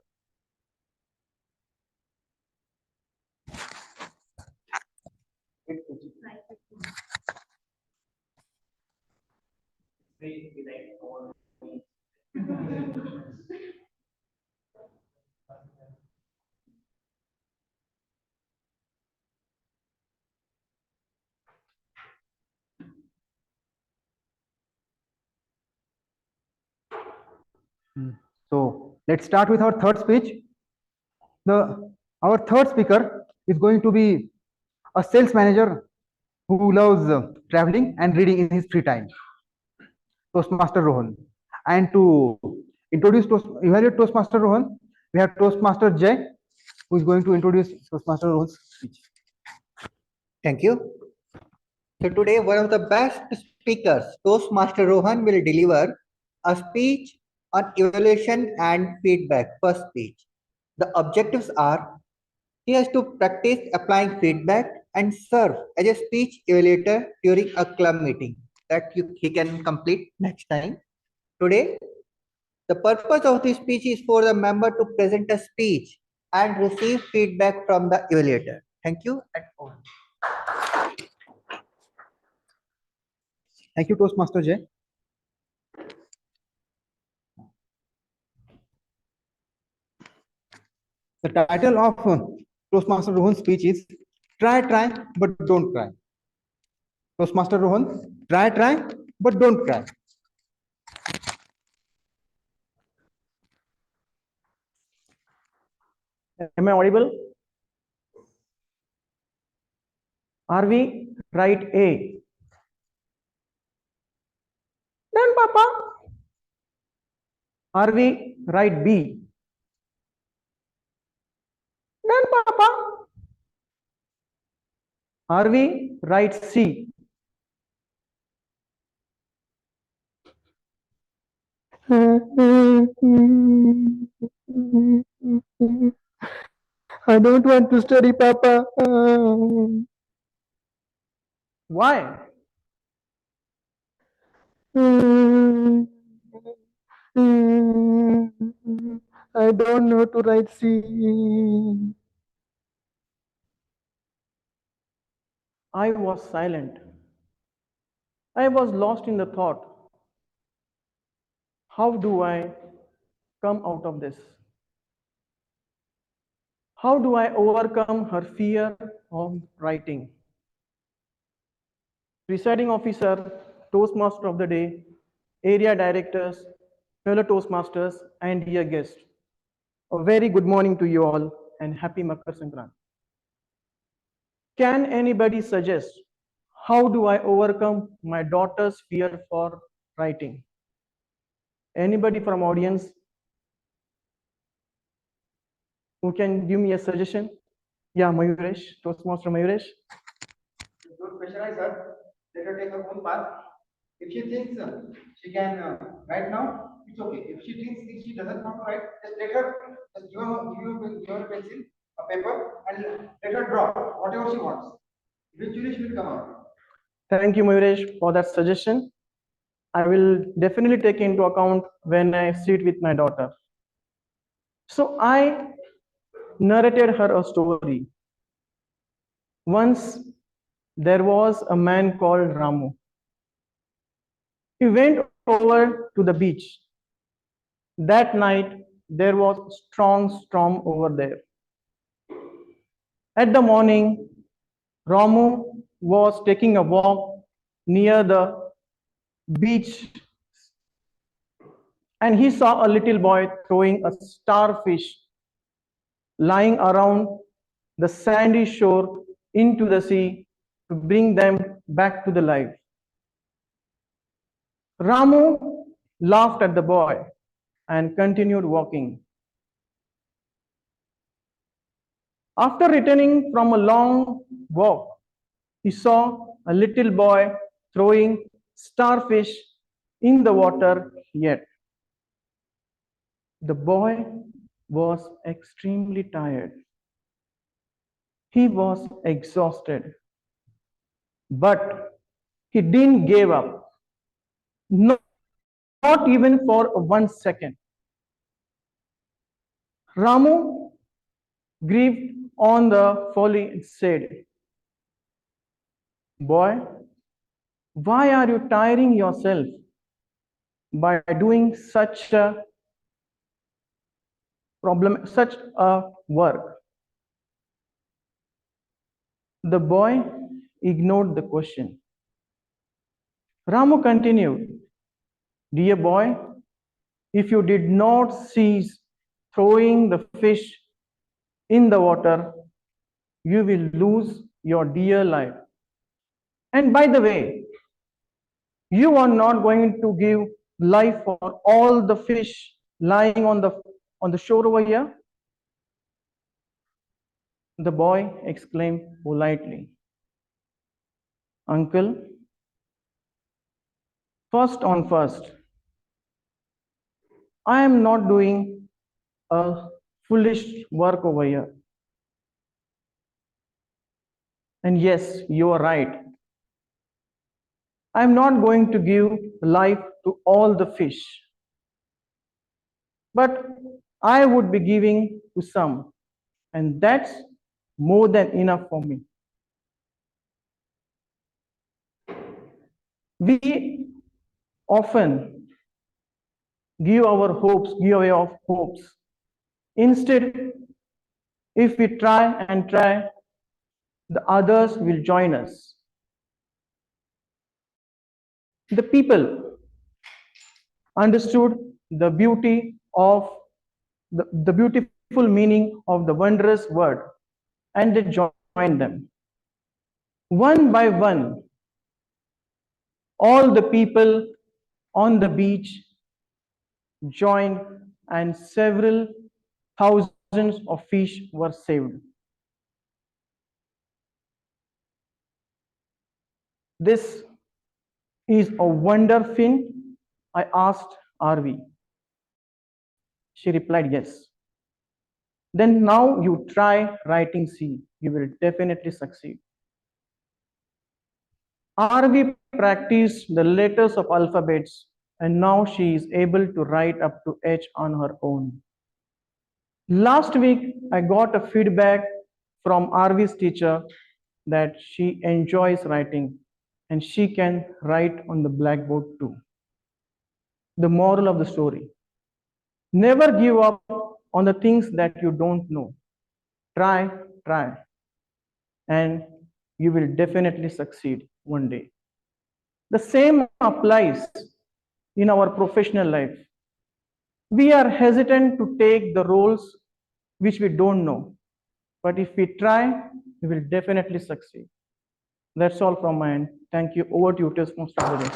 So let's start with our third speech. Our third speaker is going to be a sales manager who loves traveling and reading in his free time, Toastmaster Rohan. And to evaluate Toastmaster Rohan, we have Toastmaster Jay, who is going to introduce Toastmaster Rohan's speech. Thank you. So today, one of the best speakers, Toastmaster Rohan, will deliver a speech on evaluation and feedback. First speech. The objectives are he has to practice applying feedback and serve as a speech evaluator during a club meeting that he can complete next time. Today, the purpose of this speech is for the member to present a speech and receive feedback from the evaluator. Thank you and over. Thank you, Toastmaster Jay. The title of Toastmaster Rohan's speech is Try, but don't cry. Toastmaster Rohan, try, but don't cry. Am I audible? Are we right A? Done, Papa. Are we right B? Done, Papa. Are we right C? I don't want to study, Papa. Why? I don't know to write C. I was silent. I was lost in the thought. How do I come out of this? How do I overcome her fear of writing? Presiding officer, Toastmaster of the day, area directors, fellow Toastmasters, and dear guests. A very good morning to you all and happy Makar Sankranti. Can anybody suggest how do I overcome my daughter's fear for writing? Anybody from audience who can give me a suggestion? Yeah, Mayuresh, Toastmaster Mayuresh. Don't pressurize her. Let her take her own path. If she thinks she can write now, it's okay. If she thinks she doesn't want to write, just let her, just give her a pencil, a paper, and let her draw whatever she wants. Eventually, she will come out. Thank you, Mayuresh, for that suggestion. I will definitely take into account when I sit with my daughter. So I narrated her a story. Once there was a man called Ramu. He went over to the beach. That night, there was a strong storm over there. At the morning, Ramu was taking a walk near the beach and he saw a little boy throwing a starfish lying around the sandy shore into the sea to bring them back to the life. Ramu laughed at the boy and continued walking. After returning from a long walk, he saw a little boy throwing starfish in the water yet. The boy was extremely tired. He was exhausted, but he didn't give up, not even for 1 second. Ramu grieved on the folly and said, "Boy, why are you tiring yourself by doing such a work?" The boy ignored the question. Ramu continued, "Dear boy, if you did not cease throwing the fish in the water, you will lose your dear life. And by the way, you are not going to give life for all the fish lying on the shore over here." The boy exclaimed politely, "Uncle, first on first, I am not doing a foolish work over here. And yes, you are right. I am not going to give life to all the fish, but I would be giving to some, and that's more than enough for me." We often give away our hopes. Instead, if we try and try, the others will join us. The people understood the beauty of the beautiful meaning of the wondrous word, and they joined them. One by one, all the people on the beach joined, and several thousands of fish were saved. This is a wonder, Finn? I asked RV. She replied, yes. Then now you try writing C. You will definitely succeed. RV practiced the letters of alphabets, and now she is able to write up to H on her own. Last week, I got a feedback from RV's teacher that she enjoys writing and she can write on the blackboard too. The moral of the story: never give up on the things that you don't know. Try, and you will definitely succeed one day. The same applies in our professional life. We are hesitant to take the roles which we don't know, but if we try, we will definitely succeed. That's all from my end. Thank you. Over to you, Toastmasters.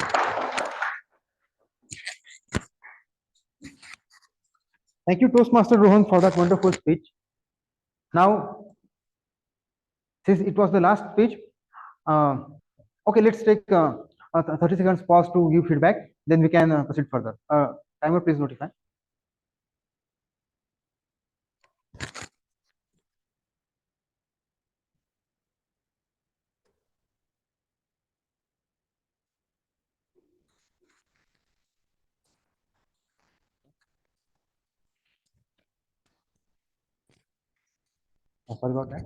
Thank you, Toastmaster Rohan, for that wonderful speech. Now, since it was the last speech, okay, let's take a 30 seconds pause to give feedback. Then we can proceed further. Timer, please notify. Sorry about that.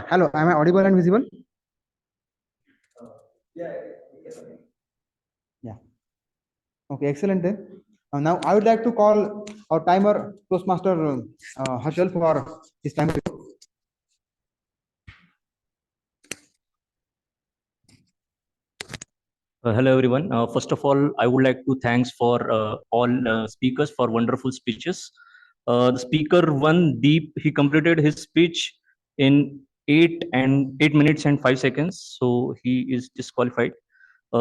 Hello, am I audible and visible? Yeah. Okay, excellent then. Now I would like to call our timer Toastmaster Harshal for his timer. Hello, everyone. First of all, I would like to thanks for all speakers for wonderful speeches. The speaker one, Deep, he completed his speech in 8 minutes and 5 seconds, so he is disqualified.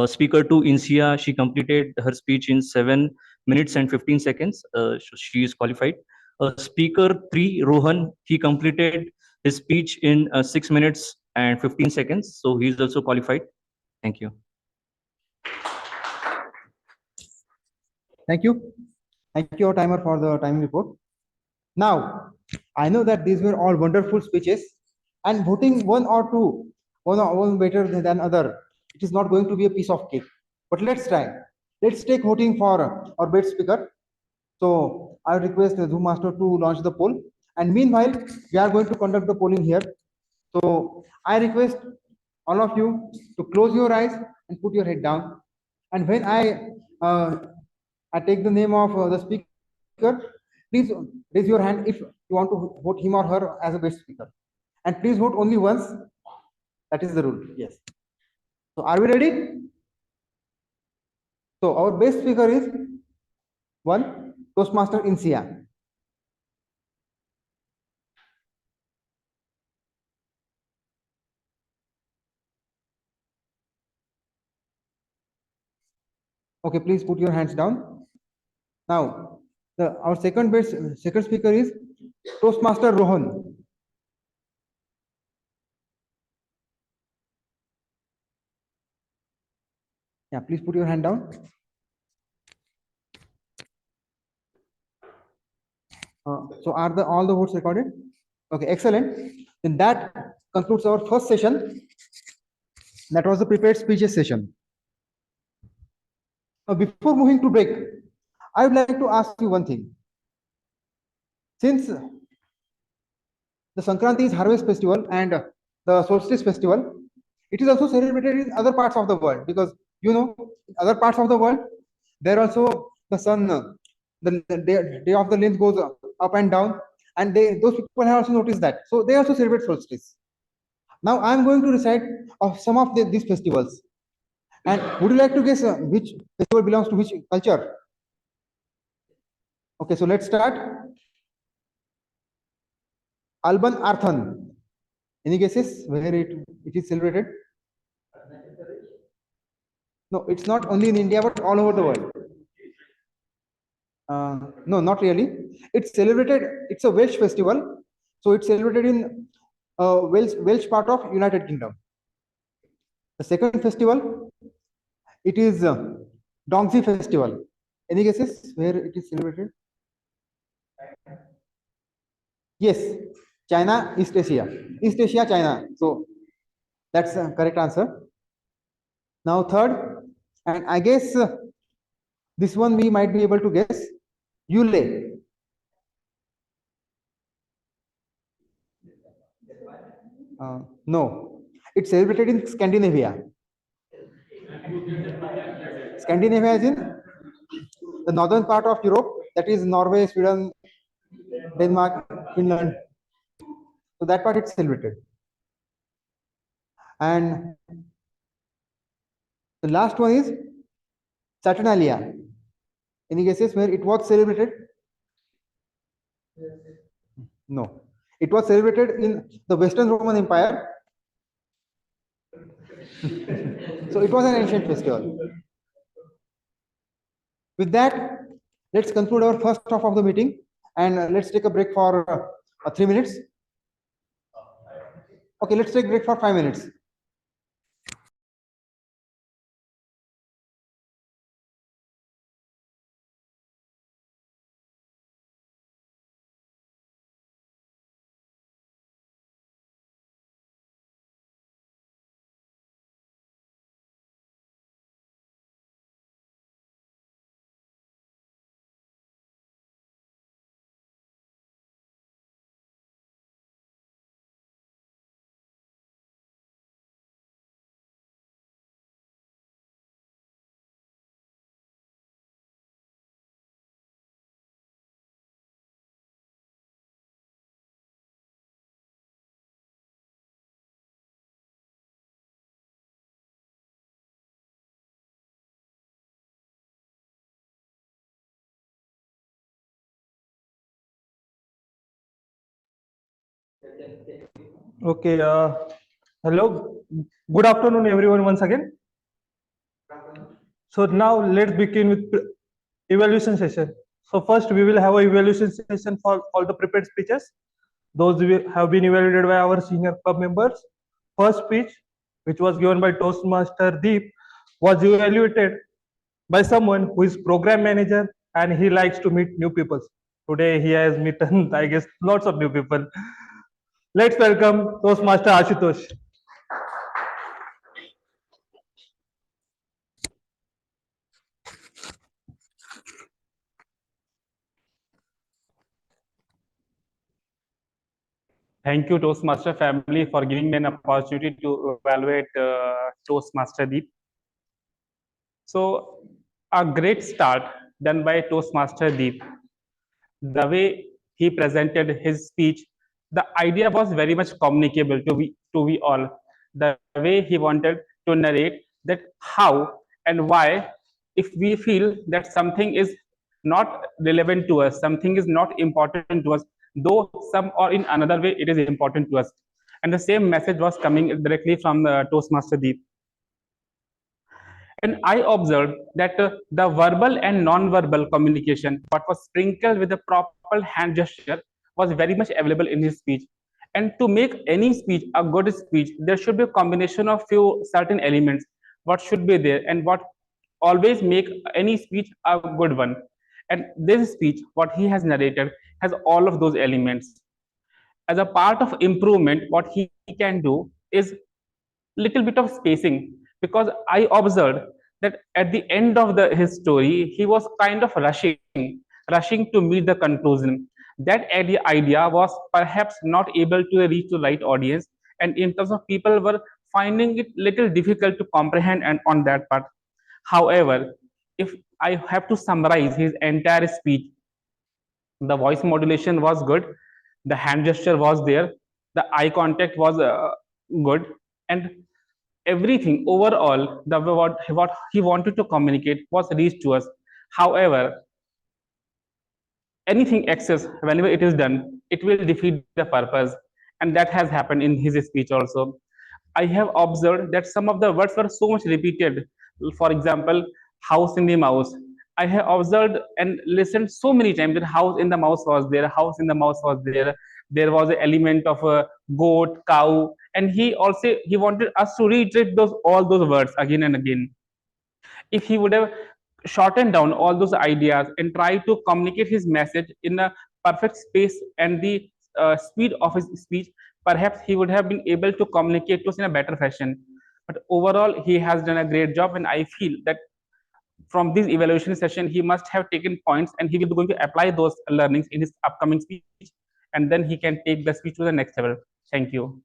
Speaker 2, Insiya, she completed her speech in 7 minutes and 15 seconds, so she is qualified. Speaker 3, Rohan, he completed his speech in 6 minutes and 15 seconds, so he is also qualified. Thank you. Thank you. Thank you, our timer, for the timing report. Now, I know that these were all wonderful speeches, and voting one or two, one better than other, it is not going to be a piece of cake. But let's try. Let's take voting for our best speaker. So I request the Zoom master to launch the poll. And meanwhile, we are going to conduct the polling here. So I request all of you to close your eyes and put your head down. And when I take the name of the speaker, please raise your hand if you want to vote him or her as a best speaker. And please vote only once. That is the rule. Yes. So are we ready? So our best speaker is 1, Toastmaster Insiya. Okay, please put your hands down. Now, our second speaker is Toastmaster Rohan. Yeah, please put your hand down. So are all the votes recorded? Okay, excellent. Then that concludes our first session. That was the prepared speeches session. Now, before moving to break, I would like to ask you one thing. Since the Sankranti is harvest festival and the solstice festival, it is also celebrated in other parts of the world, because in other parts of the world, there also the sun, the day of the length goes up and down, and those people have also noticed that. So they also celebrate solstice. Now I am going to recite of some of these festivals. And would you like to guess which festival belongs to which culture? Okay, so let's start. Alban Arthan. Any guesses where it is celebrated? No, it's not only in India, but all over the world. No, not really. It's celebrated, it's a Welsh festival. So it's celebrated in Welsh part of United Kingdom. The second festival, it is Dongzi festival. Any guesses where it is celebrated? Yes, China, East Asia. East Asia, China. So that's the correct answer. Now third, and I guess this one we might be able to guess. Yule. No, it's celebrated in Scandinavia. Scandinavia is in the northern part of Europe, that is Norway, Sweden, Denmark, Finland. So that part it's celebrated. And the last one is Saturnalia. Any guesses where it was celebrated? No. It was celebrated in the Western Roman Empire. So it was an ancient festival. With that, let's conclude our first half of the meeting and let's take a break for 3 minutes. Okay, let's take a break for 5 minutes. Okay, hello, good afternoon everyone once again. So now let's begin with evaluation session. So first we will have an evaluation session for all the prepared speeches. Those have been evaluated by our senior club members. First speech, which was given by Toastmaster Deep, was evaluated by someone who is program manager and he likes to meet new people. Today he has met, I guess, lots of new people. Let's welcome Toastmaster Ashutosh. Thank you, Toastmaster family, for giving me an opportunity to evaluate Toastmaster Deep. So, a great start done by Toastmaster Deep. The way he presented his speech, the idea was very much communicable to we all. The way he wanted to narrate that how and why, if we feel that something is not relevant to us, something is not important to us, though some or in another way it is important to us. And the same message was coming directly from the Toastmaster Deep. And I observed that the verbal and non-verbal communication, what was sprinkled with the proper hand gesture, was very much available in his speech. And to make any speech a good speech, there should be a combination of few certain elements. What should be there and what always make any speech a good one. And this speech, what he has narrated, has all of those elements. As a part of improvement, what he can do is little bit of spacing, because I observed that at the end of his story, he was kind of rushing to meet the conclusion. That idea was perhaps not able to reach the right audience, and in terms of people were finding it little difficult to comprehend and on that part. However, if I have to summarize his entire speech, the voice modulation was good, the hand gesture was there, the eye contact was good, and everything overall, the what he wanted to communicate was reached to us. However, anything excess, whenever it is done, it will defeat the purpose. And that has happened in his speech also. I have observed that some of the words were so much repeated. For example, house in the mouse. I have observed and listened so many times that house in the mouse was there, house in the mouse was there. There was an element of a goat, cow, and he wanted us to reiterate all those words again and again. If he would have shortened down all those ideas and tried to communicate his message in a perfect space and the speed of his speech, perhaps he would have been able to communicate to us in a better fashion. But overall, he has done a great job, and I feel that from this evaluation session, he must have taken points, and he will be going to apply those learnings in his upcoming speech, and then he can take the speech to the next level. Thank you.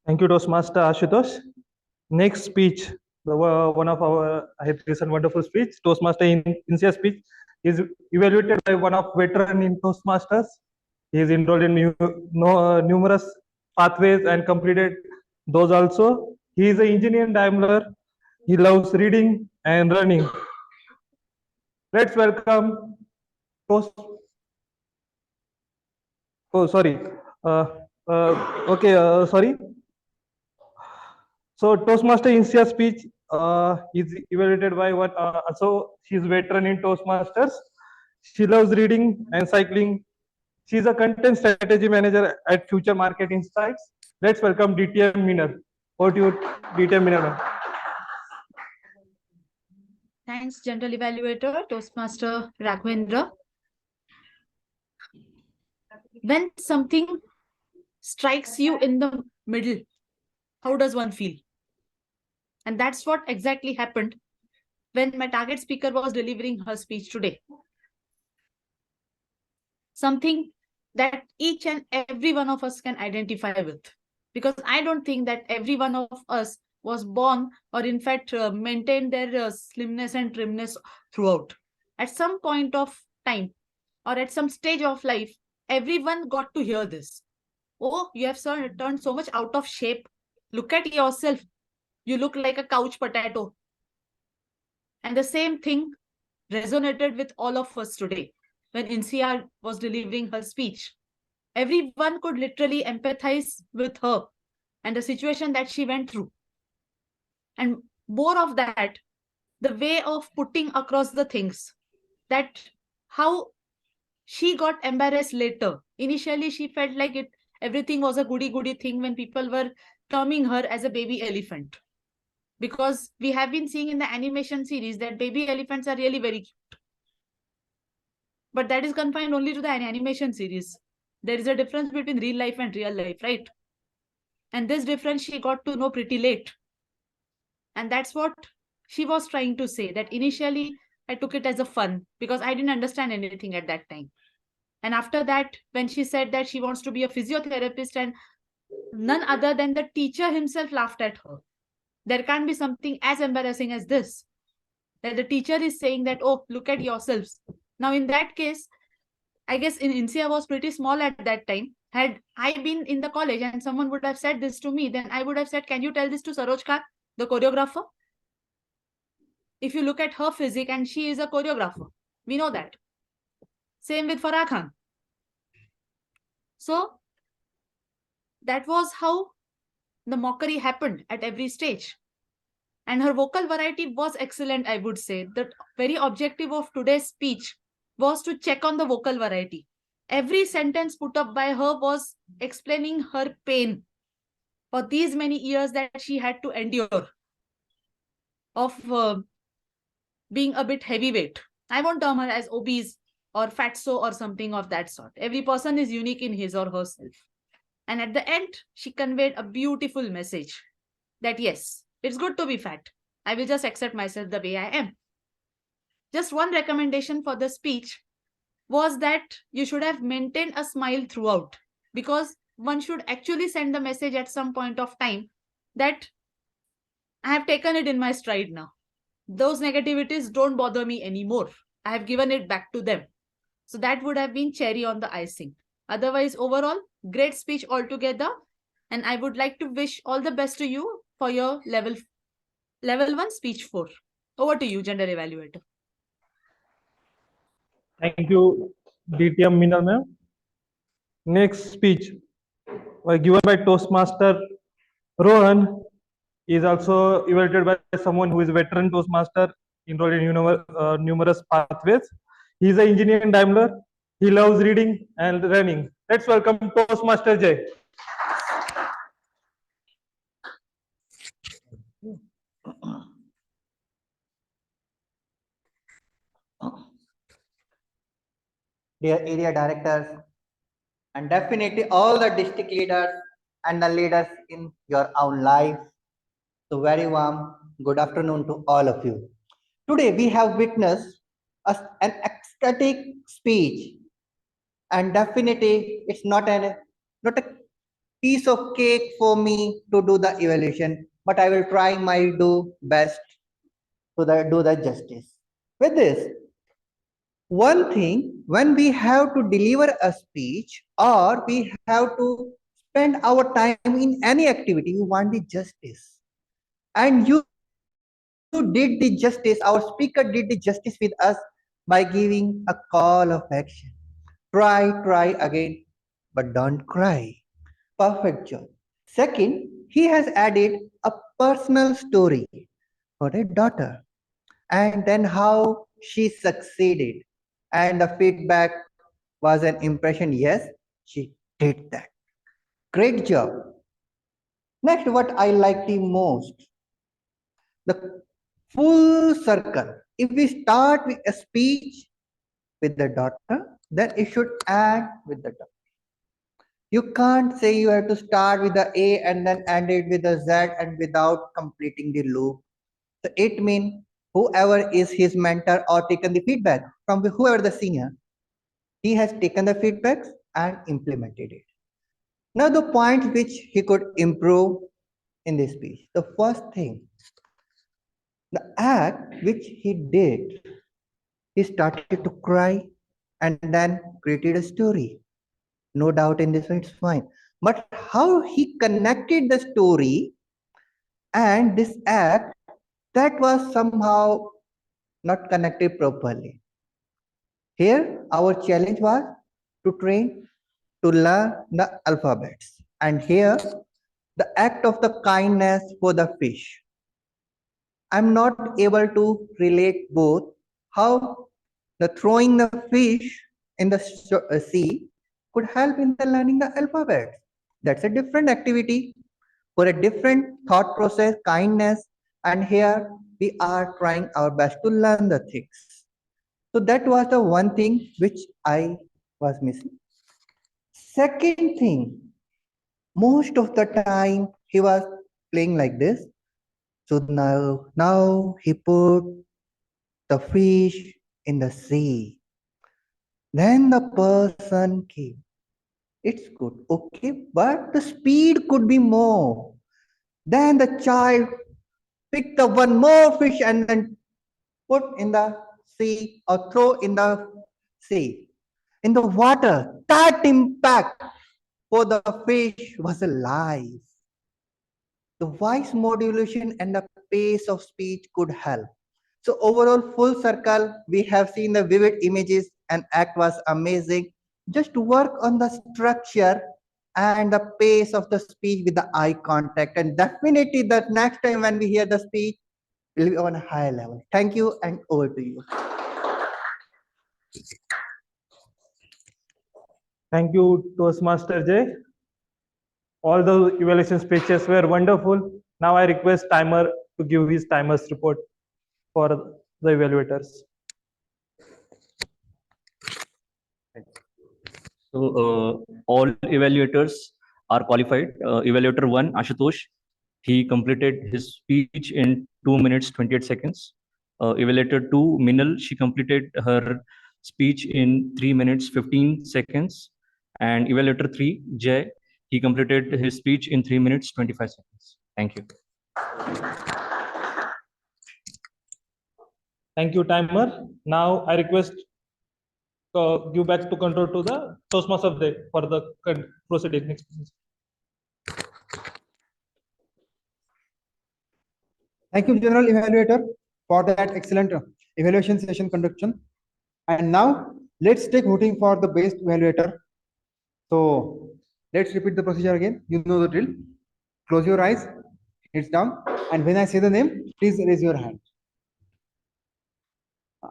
Thank you, Toastmaster Ashutosh. Next speech, one of our, I have listened wonderful speech, Toastmaster Insiya speech, is evaluated by one of veteran in Toastmasters. He is enrolled in numerous pathways and completed those also. He is an engineer in Daimler. He loves reading and running. Let's welcome Toast. Oh, sorry. Sorry. So Toastmaster Insiya speech is evaluated by one. Also, she's veteran in Toastmasters. She loves reading and cycling. She's a content strategy manager at Future Market Insights. Let's welcome DTM Miner. Over to you, DTM Miner. Thanks, General Evaluator, Toastmaster Raghavendra. When something strikes you in the middle, how does one feel? And that's what exactly happened when my target speaker was delivering her speech today. Something that each and every one of us can identify with. Because I don't think that every one of us was born or in fact maintained their slimness and trimness throughout. At some point of time or at some stage of life, everyone got to hear this. Oh, you have turned so much out of shape. Look at yourself. You look like a couch potato. And the same thing resonated with all of us today when Insiya was delivering her speech. Everyone could literally empathize with her and the situation that she went through. And more of that, the way of putting across the things, that how she got embarrassed later. Initially, she felt like everything was a goody-goody thing when people were terming her as a baby elephant. Because we have been seeing in the animation series that baby elephants are really very cute. But that is confined only to the animation series. There is a difference between real life and real life, right? And this difference she got to know pretty late. And that's what she was trying to say, that initially I took it as a fun because I didn't understand anything at that time. And after that, when she said that she wants to be a physiotherapist and none other than the teacher himself laughed at her. There can't be something as embarrassing as this. That the teacher is saying that, oh, look at yourselves. Now, in that case, I guess Insiya was pretty small at that time. Had I been in the college and someone would have said this to me, then I would have said, can you tell this to Saroj Khan, the choreographer? If you look at her physique, and she is a choreographer. We know that. Same with Farah Khan. So, that was how the mockery happened at every stage. And her vocal variety was excellent, I would say. The very objective of today's speech was to check on the vocal variety. Every sentence put up by her was explaining her pain for these many years that she had to endure of being a bit heavyweight. I won't term her as obese or fatso or something of that sort. Every person is unique in his or herself. And at the end, she conveyed a beautiful message that yes, it's good to be fat. I will just accept myself the way I am. Just one recommendation for the speech was that you should have maintained a smile throughout, because one should actually send the message at some point of time that I have taken it in my stride now. Those negativities don't bother me anymore. I have given it back to them. So that would have been cherry on the icing. Otherwise, overall, great speech altogether. and I would like to wish all the best to you for your level 1 speech 4. Over to you, gender evaluator. Thank you, DTM Meena ma'am. Next speech given by Toastmaster Rohan is also evaluated by someone who is a veteran Toastmaster enrolled in numerous pathways. He is an engineer in Daimler. He loves reading and running. Let's welcome Toastmaster Jay. Dear area directors, and definitely all the district leaders and the leaders in your own life. So very warm good afternoon to all of you. Today we have witnessed an ecstatic speech, and definitely it's not a piece of cake for me to do the evaluation, but I will try my best to do the justice. With this, one thing, when we have to deliver a speech or we have to spend our time in any activity, we want the justice. And you did the justice, our speaker did the justice with us by giving a call of action. Try again, but don't cry. Perfect job. Second, he has added a personal story for a daughter and then how she succeeded. And the feedback was an impression. Yes, she did that. Great job. Next, what I like the most, the full circle. If we start with a speech with the daughter, then it should end with the daughter. You can't say you have to start with the A and then end it with the Z and without completing the loop. So it means whoever is his mentor or taken the feedback from whoever the senior, he has taken the feedbacks and implemented it. Now the points which he could improve in this speech. The first thing, the act which he did, he started to cry and then created a story. No doubt in this one, it's fine. But how he connected the story and this act, that was somehow not connected properly. Here, our challenge was to train to learn the alphabets. And here, the act of the kindness for the fish. I'm not able to relate both how the throwing the fish in the sea could help in the learning the alphabet. That's a different activity for a different thought process, kindness, and here we are trying our best to learn the things. So that was the one thing which I was missing. Second thing, most of the time he was playing like this. So now he put the fish in the sea. Then the person came. It's good, okay, but the speed could be more. Then the child picked up one more fish and then put in the sea or throw in the sea. In the water, that impact for the fish was alive. The voice modulation and the pace of speech could help. So overall, full circle, we have seen the vivid images and act was amazing. Just work on the structure and the pace of the speech with the eye contact. And definitely the next time when we hear the speech, will be on a higher level. Thank you and over to you. Thank you, Toastmaster Jay. All the evaluation speeches were wonderful. Now I request timer to give his timer's report for the evaluators. So all evaluators are qualified. Evaluator 1, Ashutosh, he completed his speech in 2 minutes 28 seconds. Evaluator 2, Minal, she completed her speech in 3 minutes 15 seconds. And evaluator 3, Jay, he completed his speech in 3 minutes 25 seconds. Thank you. Thank you, timer. Now I request give back to control to the Toastmaster of the day for the proceeding. Next. Thank you, General Evaluator, for that excellent evaluation session conduction. And now let's take voting for the best evaluator. So let's repeat the procedure again. You know the drill. Close your eyes, heads down, and when I say the name, please raise your hand.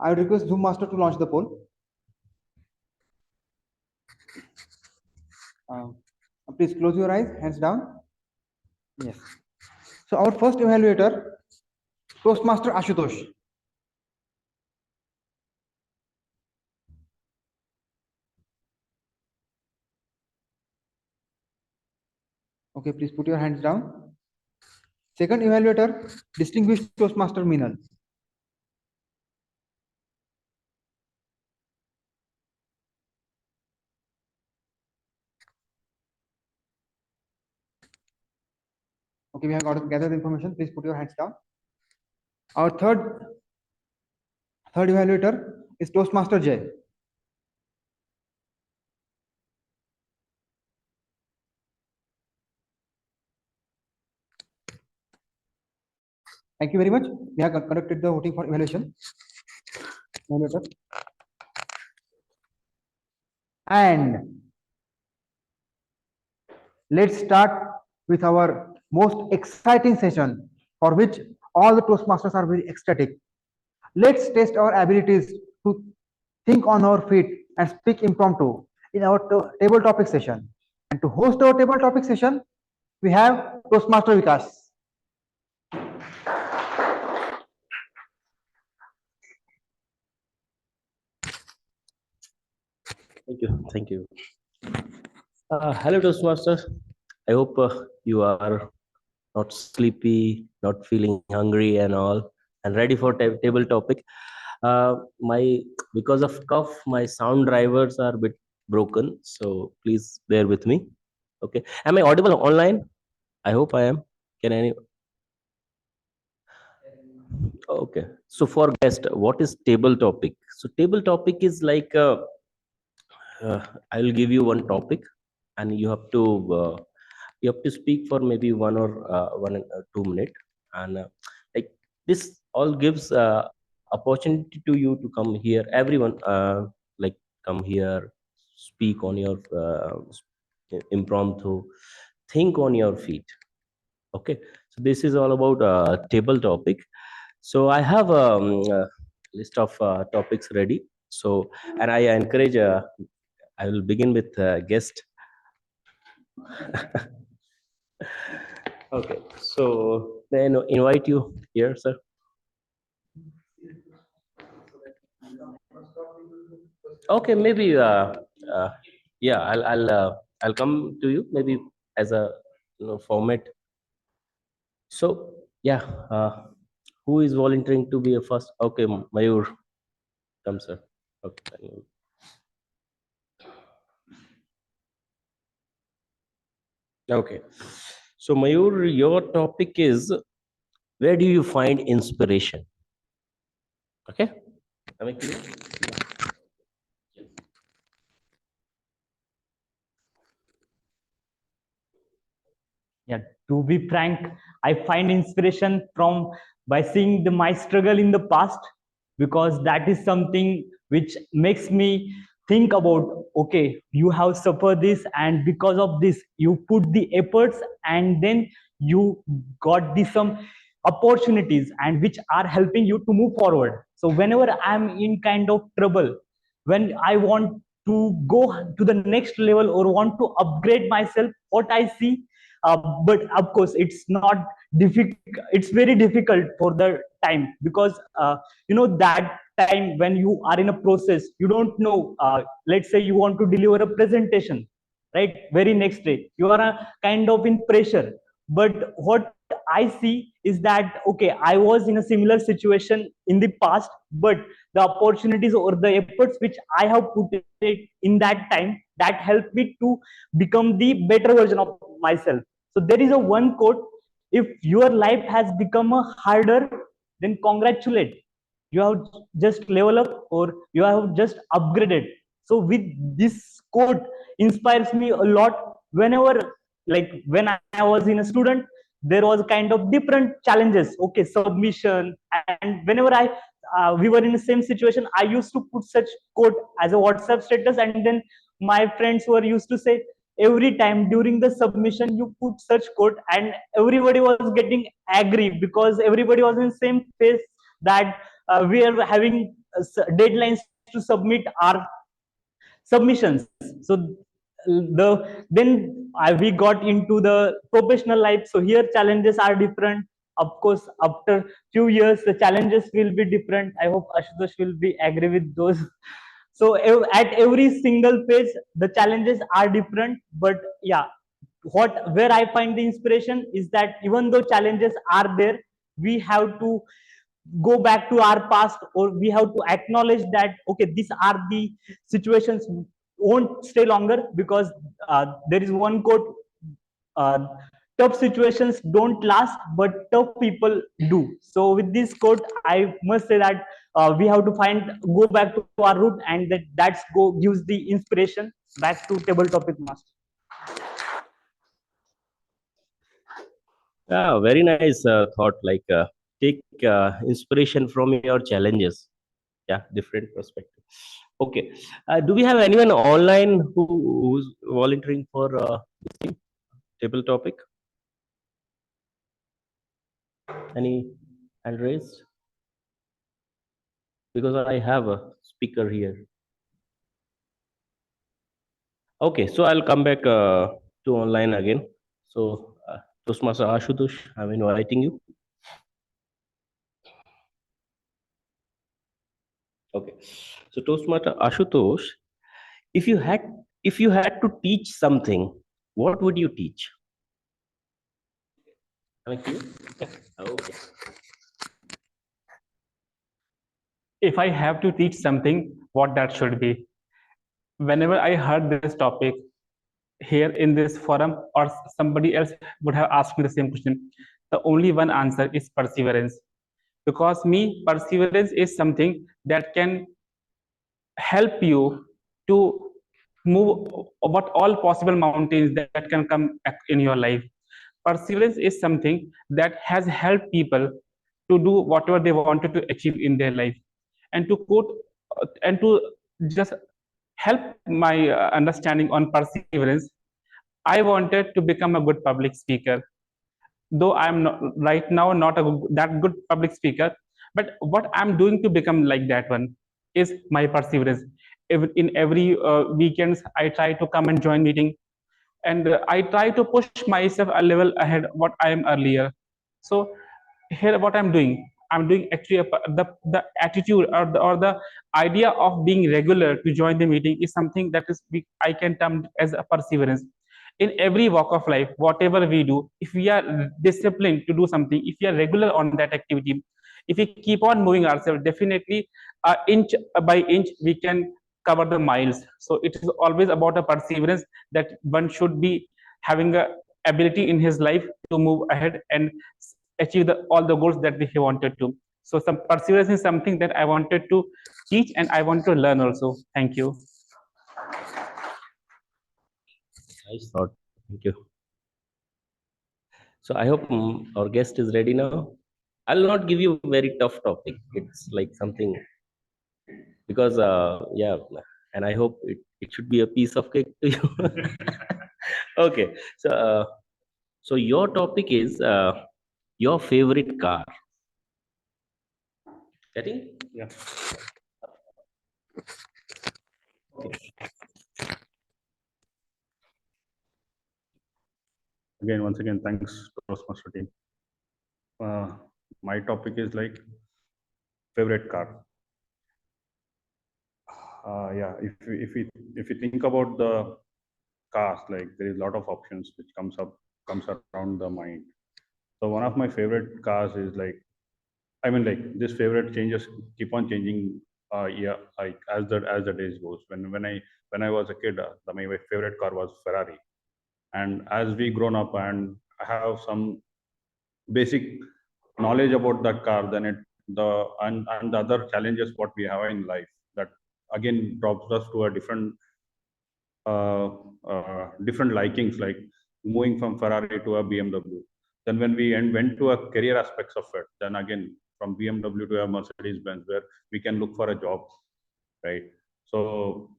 I would request Zoom Master to launch the poll. Please close your eyes, hands down. Yes. So our first evaluator, Toastmaster Ashutosh. Okay, please put your hands down. Second evaluator, Distinguished Toastmaster Minal. Okay, we have gathered information. Please put your hands down. Our third evaluator is Toastmaster Jay. Thank you very much. We have conducted the voting for evaluation. And let's start with our most exciting session, for which all the Toastmasters are very ecstatic. Let's test our abilities to think on our feet and speak impromptu in our table topic session. And to host our table topic session, we have Toastmaster Vikash. Thank you. Thank you. Hello, Toastmasters. I hope you are not sleepy, not feeling hungry and all, and ready for table topic. Because of cough, my sound drivers are a bit broken, so please bear with me. Okay. Am I audible online? I hope I am. Can any? Okay. So for guest, what is table topic? So table topic is like I will give you one topic, and you have to speak for maybe 2 minutes, and like this all gives opportunity to you to come here. Everyone like come here, speak on your impromptu, think on your feet. Okay, so this is all about table topic. So I have a list of topics ready. So, and I encourage. I will begin with guest. Okay, so then invite you here, sir. Okay, maybe yeah, I'll come to you maybe as a format. So yeah, who is volunteering to be a first? Okay, Mayur, come sir. Okay. Okay, so Mayur, your topic is where do you find inspiration? Okay, am I clear? Yeah, to be frank, I find inspiration from by seeing my struggle in the past, because that is something which makes me think about, okay, you have suffered this, and because of this you put the efforts, and then you got some opportunities and which are helping you to move forward. So whenever I'm in kind of trouble, when I want to go to the next level or want to upgrade myself, what I see, but of course it's not difficult, it's very difficult for the time, because that time when you are in a process, you don't know, let's say you want to deliver a presentation, right, very next day you are kind of in pressure. But what I see is that, okay, I was in a similar situation in the past, but the opportunities or the efforts which I have put in that time, that helped me to become the better version of myself. So there is a one quote: if your life has become a harder, then congratulate, you have just level up or you have just upgraded. So with this quote inspires me a lot whenever, like when I was in a student, there was kind of different challenges. Okay, submission, and whenever we were in the same situation, I used to put such quote as a WhatsApp status, and then my friends were used to say, every time during the submission you put such quote, and everybody was getting angry because everybody was in the same phase that we are having deadlines to submit our submissions. So we got into the professional life. So here challenges are different. Of course, after few years, the challenges will be different. I hope Ashutosh will be agree with those. So at every single phase, the challenges are different. But yeah, where I find the inspiration is that even though challenges are there, we have to go back to our past, or we have to acknowledge that okay, these are the situations won't stay longer, because there is one quote, uh, tough situations don't last but tough people do. So with this quote I must say that we have to go back to our root, and that's go gives the inspiration back to table topic master. Yeah, very nice thought. Like take inspiration from your challenges. Yeah, different perspective. Okay, do we have anyone online who's volunteering for this thing, table topic? Any hand raised? Because I have a speaker here. Okay, so I'll come back to online again. So Toastmaster Ashutosh, I'm inviting you. Okay, so Toastmaster Ashutosh, if you had to teach something, what would you teach? Thank you. Okay. If I have to teach something, what that should be. Whenever I heard this topic here in this forum, or somebody else would have asked me the same question, the only one answer is perseverance. Because perseverance is something that can help you to move what all possible mountains that can come in your life. Perseverance is something that has helped people to do whatever they wanted to achieve in their life. And to quote and to just help my understanding on perseverance, I wanted to become a good public speaker. Though I'm not, right now not that good public speaker, but what I'm doing to become like that one is my perseverance. In every weekends, I try to come and join meeting, and I try to push myself a level ahead what I am earlier. So here what I'm doing actually the attitude or the idea of being regular to join the meeting is something that is I can term as a perseverance. In every walk of life, whatever we do, if we are disciplined to do something, if we are regular on that activity, if we keep on moving ourselves, definitely inch by inch we can cover the miles. So it is always about a perseverance, that one should be having a ability in his life to move ahead and achieve all the goals that he wanted to. So some perseverance is something that I wanted to teach and I want to learn also. Thank you. Nice thought. Thank you. So I hope our guest is ready now. I'll not give you a very tough topic. It's like something, because yeah, and I hope it should be a piece of cake to you. Okay, so your topic is your favorite car. Getting? Yeah. Okay. Once again, thanks Toastmaster team. My topic is like favorite car. Yeah, if we think about the cars, like there is a lot of options which comes around the mind. So one of my favorite cars is like, I mean, like this favorite changes keep on changing. Yeah, like as the days goes. When I was a kid, my favorite car was Ferrari, and as we grown up and have some basic knowledge about that car, then and the other challenges what we have in life, that again drops us to a different likings, like moving from Ferrari to a BMW. Then when we went to a career aspects of it, then again from BMW to a Mercedes Benz, where we can look for a job, right? So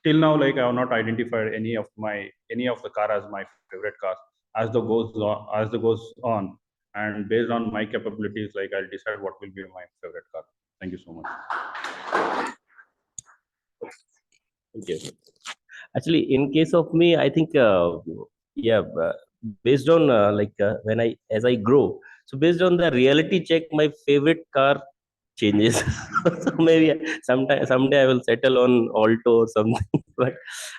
till now, like I have not identified any of the car as my favorite car. As the goes on, and based on my capabilities, like I'll decide what will be my favorite car. Thank you so much. Thank you. Actually, in case of me, I think, based on as I grow, so based on the reality check, my favorite car changes. So maybe someday I will settle on Alto or something. But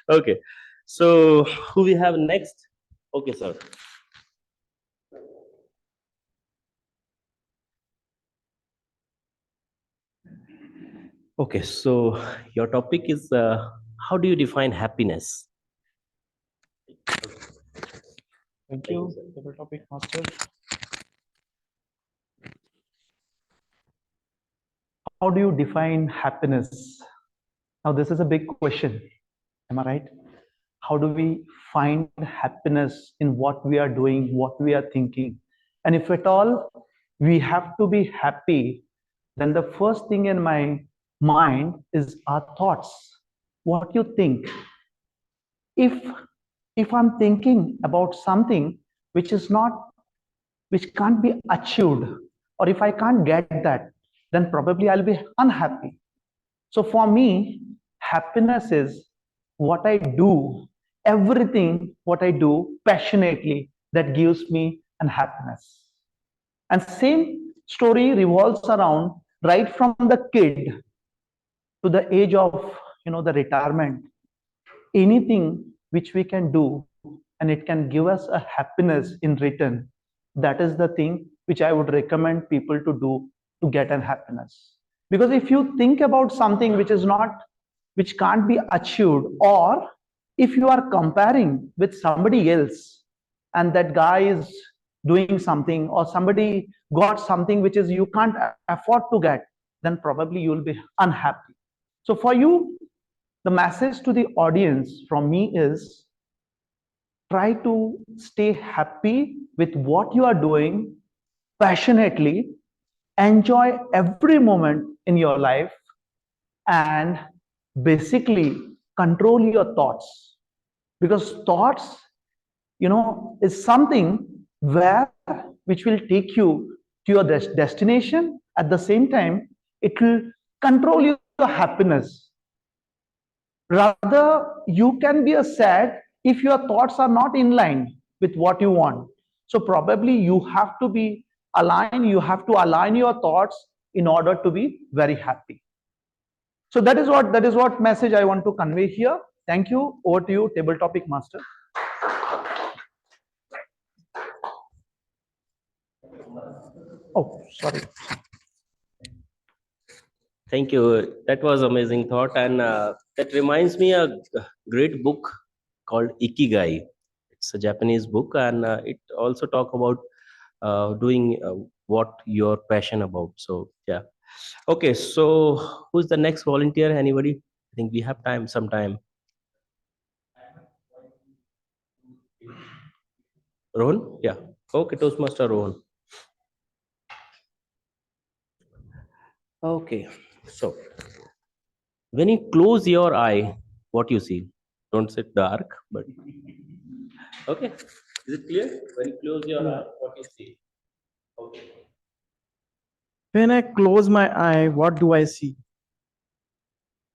okay, so who we have next? Okay, sir. Okay, so your topic is how do you define happiness? Thank you, table topic master. How do you define happiness? Now, this is a big question. Am I right? How do we find happiness in what we are doing, what we are thinking? And if at all we have to be happy, then the first thing in my mind is our thoughts. What you think. If I'm thinking about something which can't be achieved, or if I can't get that, then probably I'll be unhappy. So for me, happiness is what I do, everything what I do passionately that gives me an happiness. And same story revolves around right from the kid to the age of the retirement. Anything which we can do and it can give us a happiness in return, that is the thing which I would recommend people to do to get an happiness. Because if you think about something which can't be achieved, or if you are comparing with somebody else and that guy is doing something, or somebody got something which is you can't afford to get, then probably you will be unhappy. So for you, the message to the audience from me is try to stay happy with what you are doing passionately, enjoy every moment in your life, and basically control your thoughts. Because thoughts, is something which will take you to your destination. At the same time, it will control your happiness. Rather, you can be sad if your thoughts are not in line with what you want. So probably you have to be aligned, you have to align your thoughts in order to be very happy. So that is what message I want to convey here. Thank you. Over to you, table topic master. Oh, sorry. Thank you. That was amazing thought, and that reminds me a great book called Ikigai. It's a Japanese book, and it also talk about doing what you're passionate about. So yeah. Okay, so who's the next volunteer? Anybody? I think we have some time. Rohan? Yeah. Okay, Toastmaster Rohan. Okay, so when you close your eye, what you see? Don't say dark, but okay. Is it clear? When you close your eye, what you see? Okay. When I close my eye, what do I see?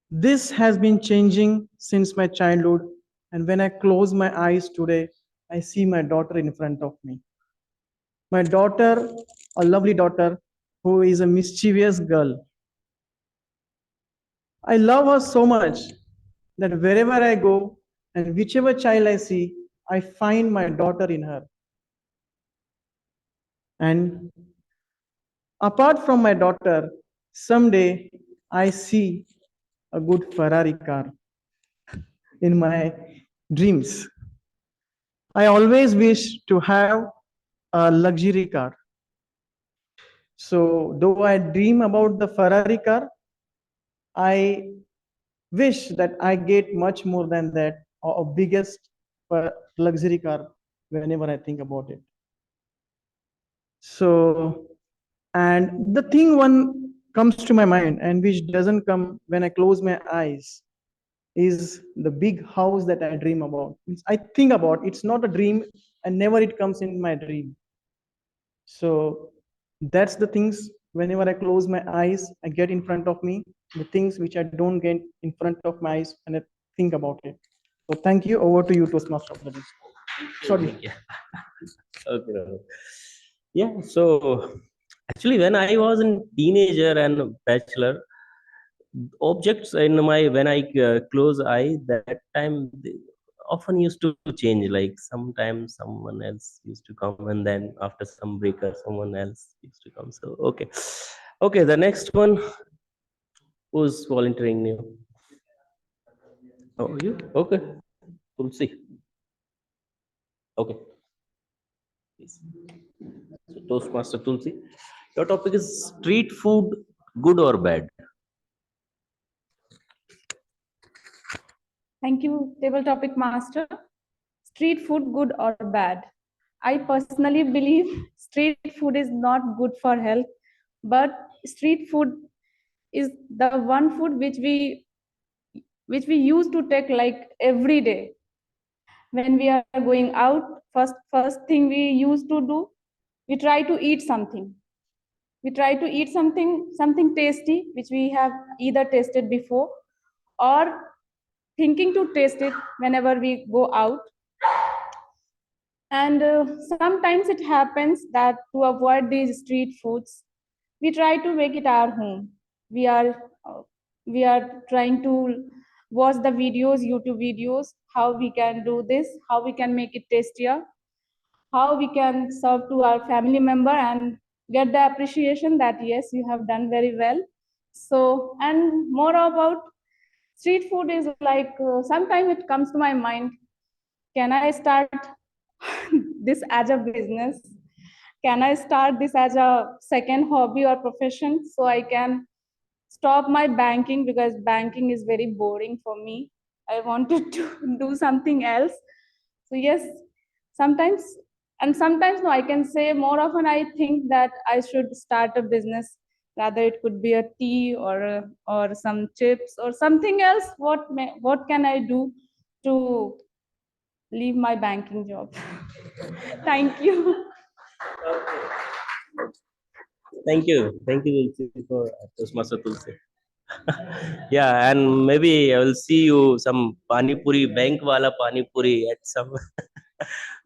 This has been changing since my childhood, and when I close my eyes today, I see my daughter in front of me. My daughter, a lovely daughter, who is a mischievous girl. I love her so much that wherever I go and whichever child I see, I find my daughter in her. And apart from my daughter, someday I see a good Ferrari car in my dreams. I always wish to have a luxury car. So though I dream about the Ferrari car, I wish that I get much more than that, or a biggest luxury car whenever I think about it. So, and the thing one comes to my mind and which doesn't come when I close my eyes is the big house that I dream about. I think about it's not a dream and never it comes in my dream. So that's the things whenever I close my eyes, I get in front of me, the things which I don't get in front of my eyes and I think about it. So thank you. Over to you, Toastmaster of the day. Sorry. Yeah. Okay. Yeah. So actually, when I was a teenager and bachelor, objects in my when I close eye, that time they often used to change. Like sometimes someone else used to come, and then after some breaker, someone else used to come. So okay, okay. The next one, who's volunteering new? Oh, you? Okay. Tulsi. Okay. Please. So Toastmaster Tulsi, your topic is street food, good or bad? Thank you, table topic master. Street food, good or bad? I personally believe street food is not good for health, but street food is the one food which we used to take like every day. When we are going out, first thing we used to do, we try to eat something. We try to eat something tasty which we have either tasted before or thinking to taste it whenever we go out. And sometimes it happens that to avoid these street foods, we try to make it our home. We are we are trying to watch the videos, YouTube videos, how we can do this, how we can make it tastier, how we can serve to our family member and get the appreciation that yes, you have done very well. So, and more about street food is like sometimes it comes to my mind, can I start this as a business? Can I start this as a second hobby or profession so I can stop my banking, because banking is very boring for me. I wanted to do something else. So yes, sometimes, and sometimes no, I can say more often I think that I should start a business. Rather it could be a tea or some chips or something else. What can I do to leave my banking job? Thank you. Thank you. Thank you Tulsi, for Toastmaster Tulsi. Yeah, and maybe I will see you some pani puri, bank wala pani puri at some.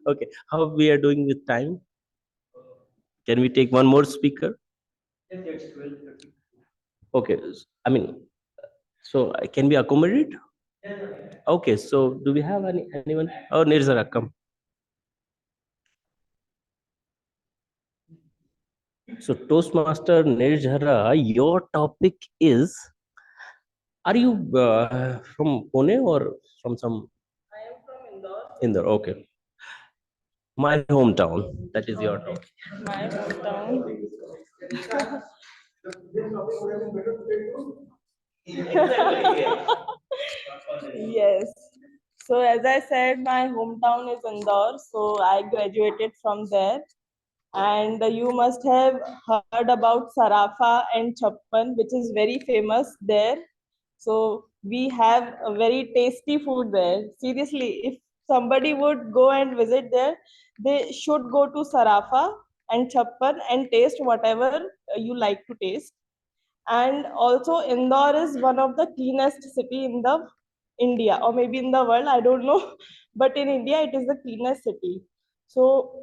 Okay, how we are doing with time? Can we take one more speaker? Okay, I mean, so can we accommodate? Okay, so do we have anyone? Oh, Nirzara, come. So Toastmaster Nirzara, your topic is, are you from Pune or from some? I am from Indore. Okay. My hometown. That is your topic. My hometown. Yes. So as I said, my hometown is Indore. So I graduated from there. And you must have heard about Sarafa and Chappan, which is very famous there. So we have a very tasty food there. Seriously, if somebody would go and visit there, they should go to Sarafa and Chappan and taste whatever you like to taste. And also Indore is one of the cleanest city in the India, or maybe in the world, I don't know. But in India it is the cleanest city. So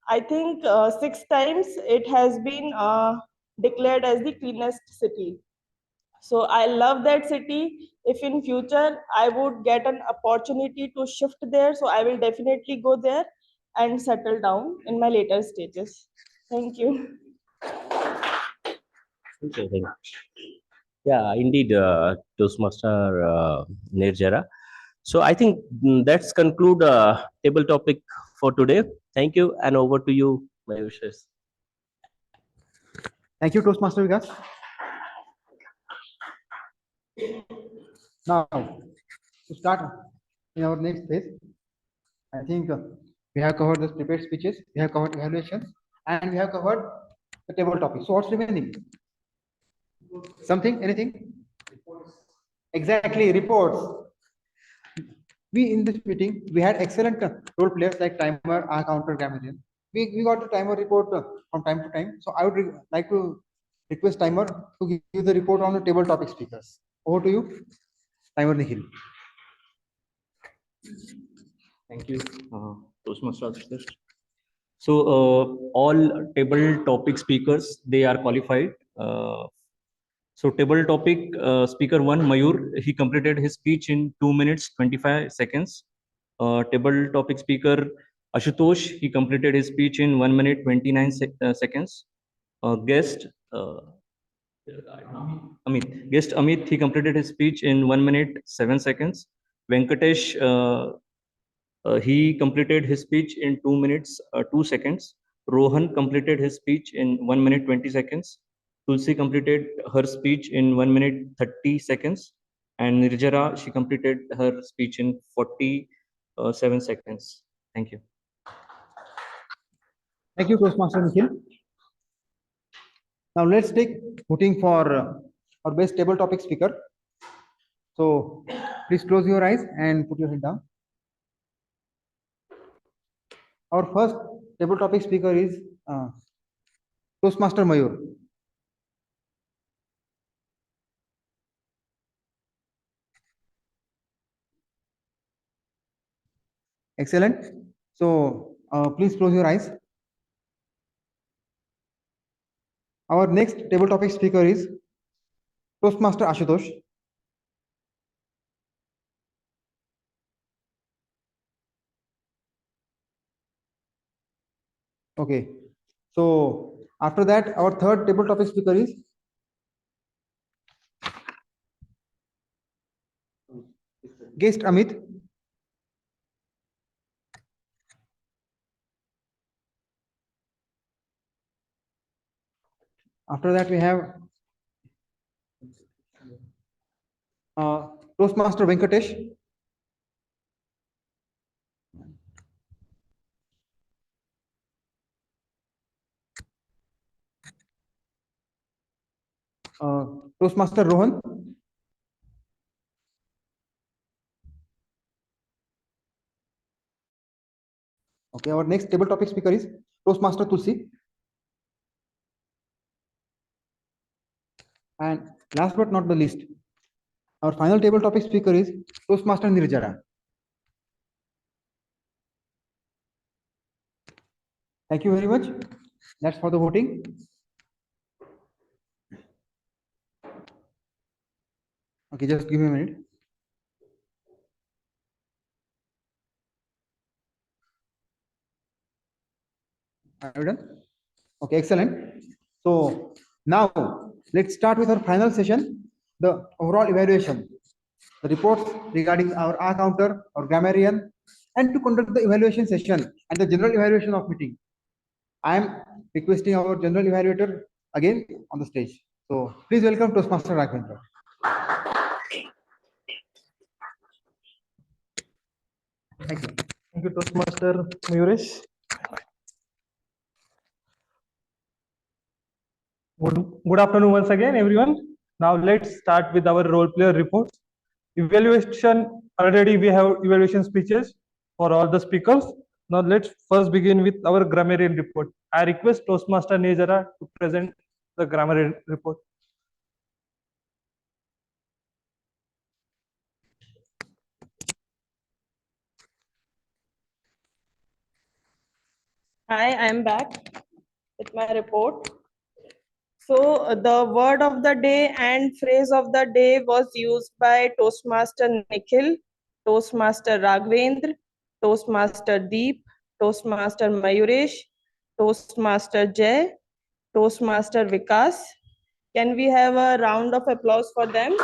I think 6 times it has been declared as the cleanest city. So I love that city. If in future I would get an opportunity to shift there, so I will definitely go there and settle down in my later stages. Thank you. Okay, thank you. Yeah, indeed, Toastmaster Nirjara. So I think that's conclude table topic for today. Thank you, and over to you, Mayuresh. Thank you, Toastmaster Vikash. Now, to start in our next phase, I think we have covered the prepared speeches, we have covered evaluations, and we have covered the table topics. So what's remaining? Something? Anything? Exactly, reports. We in this meeting, we had excellent role players like timer, our counter, grammarian. We got the timer report from time to time. So I would like to request timer to give the report on the table topic speakers. Over to you, timer Nikhil. Thank you, Toastmasters. So all table topic speakers, they are qualified. So table topic speaker 1, Mayur, he completed his speech in 2 minutes 25 seconds. Table topic speaker Ashutosh, he completed his speech in 1 minute 29 seconds. Guest Amit, he completed his speech in 1 minute 7 seconds. Venkatesh, he completed his speech in 2 minutes 2 seconds. Rohan completed his speech in 1 minute 20 seconds. Tulsi completed her speech in 1 minute 30 seconds. And Nirjara, she completed her speech in 47 seconds. Thank you. Thank you, Toastmaster Nikhil. Now let's take voting for our best table topic speaker. So please close your eyes and put your head down. Our first table topic speaker is Toastmaster Mayur. Excellent. So please close your eyes. Our next table topic speaker is Toastmaster Ashutosh. Okay. So after that, our third table topic speaker is guest Amit. After that, we have Toastmaster Venkatesh. Toastmaster Rohan. Okay, our next table topic speaker is Toastmaster Tulsi. And last but not the least, our final table topic speaker is Toastmaster Nirjara. Thank you very much. That's for the voting. Okay, just give me a minute. Are you done? Okay, excellent. So now let's start with our final session, the overall evaluation, the reports regarding our R counter, our grammarian, and to conduct the evaluation session and the general evaluation of meeting. I am requesting our general evaluator again on the stage. So please welcome Toastmaster Raghavendra. Thank you. Thank you, Toastmaster Mayuresh. Good afternoon once again, everyone. Now let's start with our role player reports. Evaluation, already we have evaluation speeches for all the speakers. Now let's first begin with our grammarian report. I request Toastmaster Nirjara to present the grammarian report. Hi, I am back with my report. So the word of the day and phrase of the day was used by Toastmaster Nikhil, Toastmaster Raghavendra, Toastmaster Deep, Toastmaster Mayuresh, Toastmaster Jay, Toastmaster Vikas. Can we have a round of applause for them?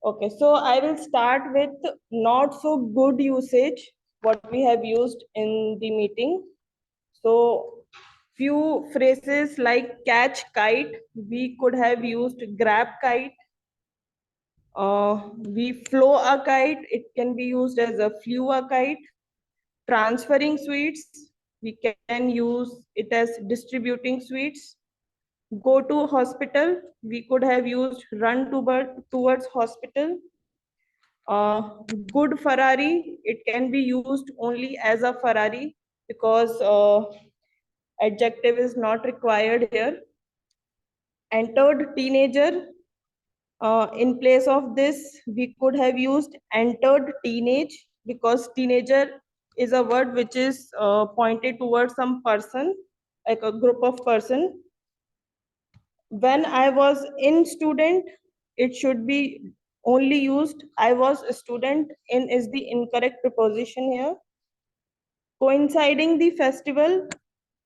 Okay, so I will start with not so good usage, what we have used in the meeting. So few phrases like catch kite, we could have used grab kite. We flow a kite, it can be used as a flew a kite. Transferring sweets, we can use it as distributing sweets. Go to hospital, we could have used run towards hospital. Good Ferrari, it can be used only as a Ferrari because adjective is not required here. Entered teenager, in place of this, we could have used entered teenage because teenager is a word which is pointed towards some person, like a group of person. When I was in student, it should be only used I was a student in is the incorrect preposition here. Coinciding the festival,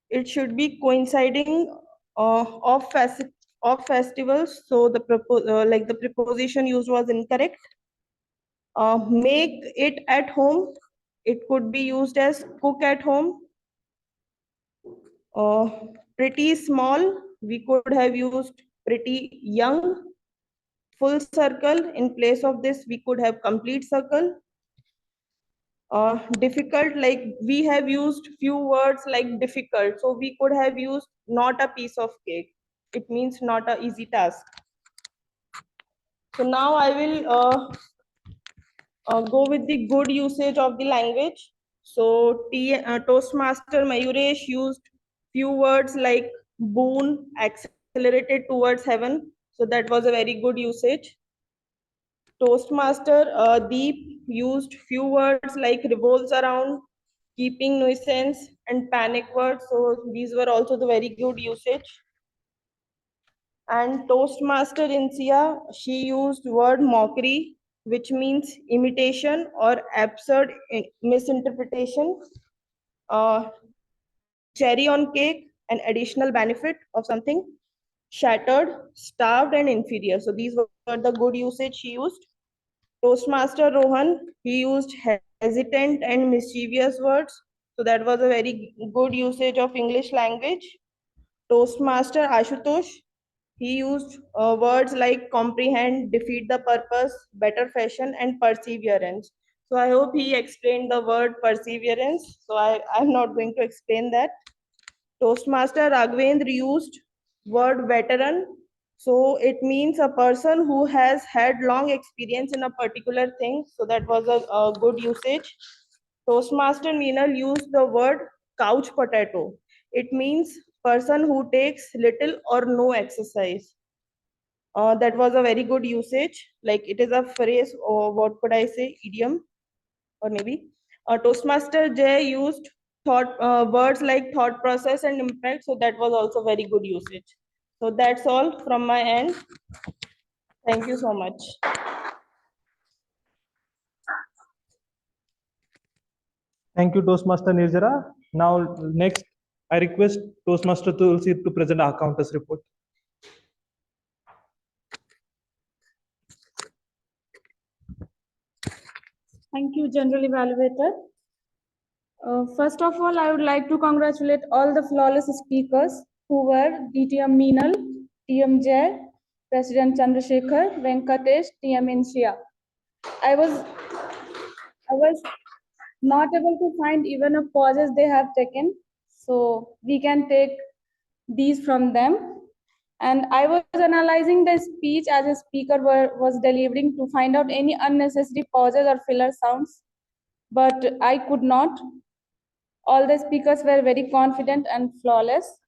it should be coinciding of festivals. So the like the preposition used was incorrect. Make it at home, it could be used as cook at home. Pretty small, we could have used pretty young. Full circle, in place of this we could have complete circle. Difficult, like we have used few words like difficult, so we could have used not a piece of cake, it means not a easy task. So now I will go with the good usage of the language. So Toastmaster Mayuresh used few words like boon, accelerated towards heaven, so that was a very good usage. Toastmaster Deep used few words like revolves around, keeping nuisance, and panic words. So these were also the very good usage. And Toastmaster Insiya, she used word mockery, which means imitation or absurd misinterpretation. Cherry on cake, an additional benefit of something. Shattered, starved, and inferior. So these were the good usage she used. Toastmaster Rohan, he used hesitant and mischievous words. So that was a very good usage of English language. Toastmaster Ashutosh, he used words like comprehend, defeat the purpose, better fashion, and perseverance. So I hope he explained the word perseverance. So I'm not going to explain that. Toastmaster Raghavendra used word veteran. So it means a person who has had long experience in a particular thing. So that was a good usage. Toastmaster Meenal used the word couch potato. It means person who takes little or no exercise. That was a very good usage. Like it is a phrase, or what could I say, idiom, or maybe. Toastmaster Jay used words like thought process and impact. So that was also very good usage. So that's all from my end. Thank you so much. Thank you, Toastmaster Nirjara. Now, next, I request Toastmaster Tulsi to present our counters report. Thank you, General Evaluator. First of all, I would like to congratulate all the flawless speakers who were DTM Meenal, TM Jay, President Chandrashekhar, Venkatesh, TM Insiya. I was not able to find even a pauses they have taken, so we can take these from them. And I was analyzing the speech as a speaker was delivering to find out any unnecessary pauses or filler sounds, but I could not. All the speakers were very confident and flawless.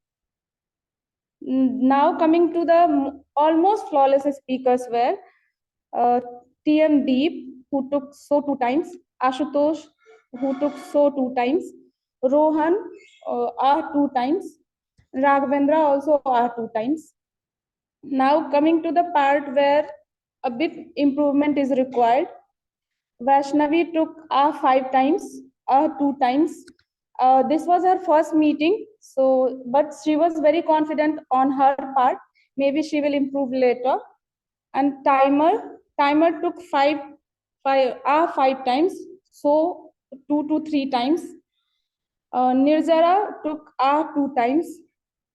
Now coming to the almost flawless speakers were TM Deep, who took so 2 times, Ashutosh, who took so 2 times, Rohan, R 2 times, Raghavendra also R 2 times. Now coming to the part where a bit improvement is required, Vaishnavi took R 5 times, R 2 times. This was her first meeting, so but she was very confident on her part. Maybe she will improve later. And timer took 5 times, so 2 to 3 times. Nirjara took R 2 times,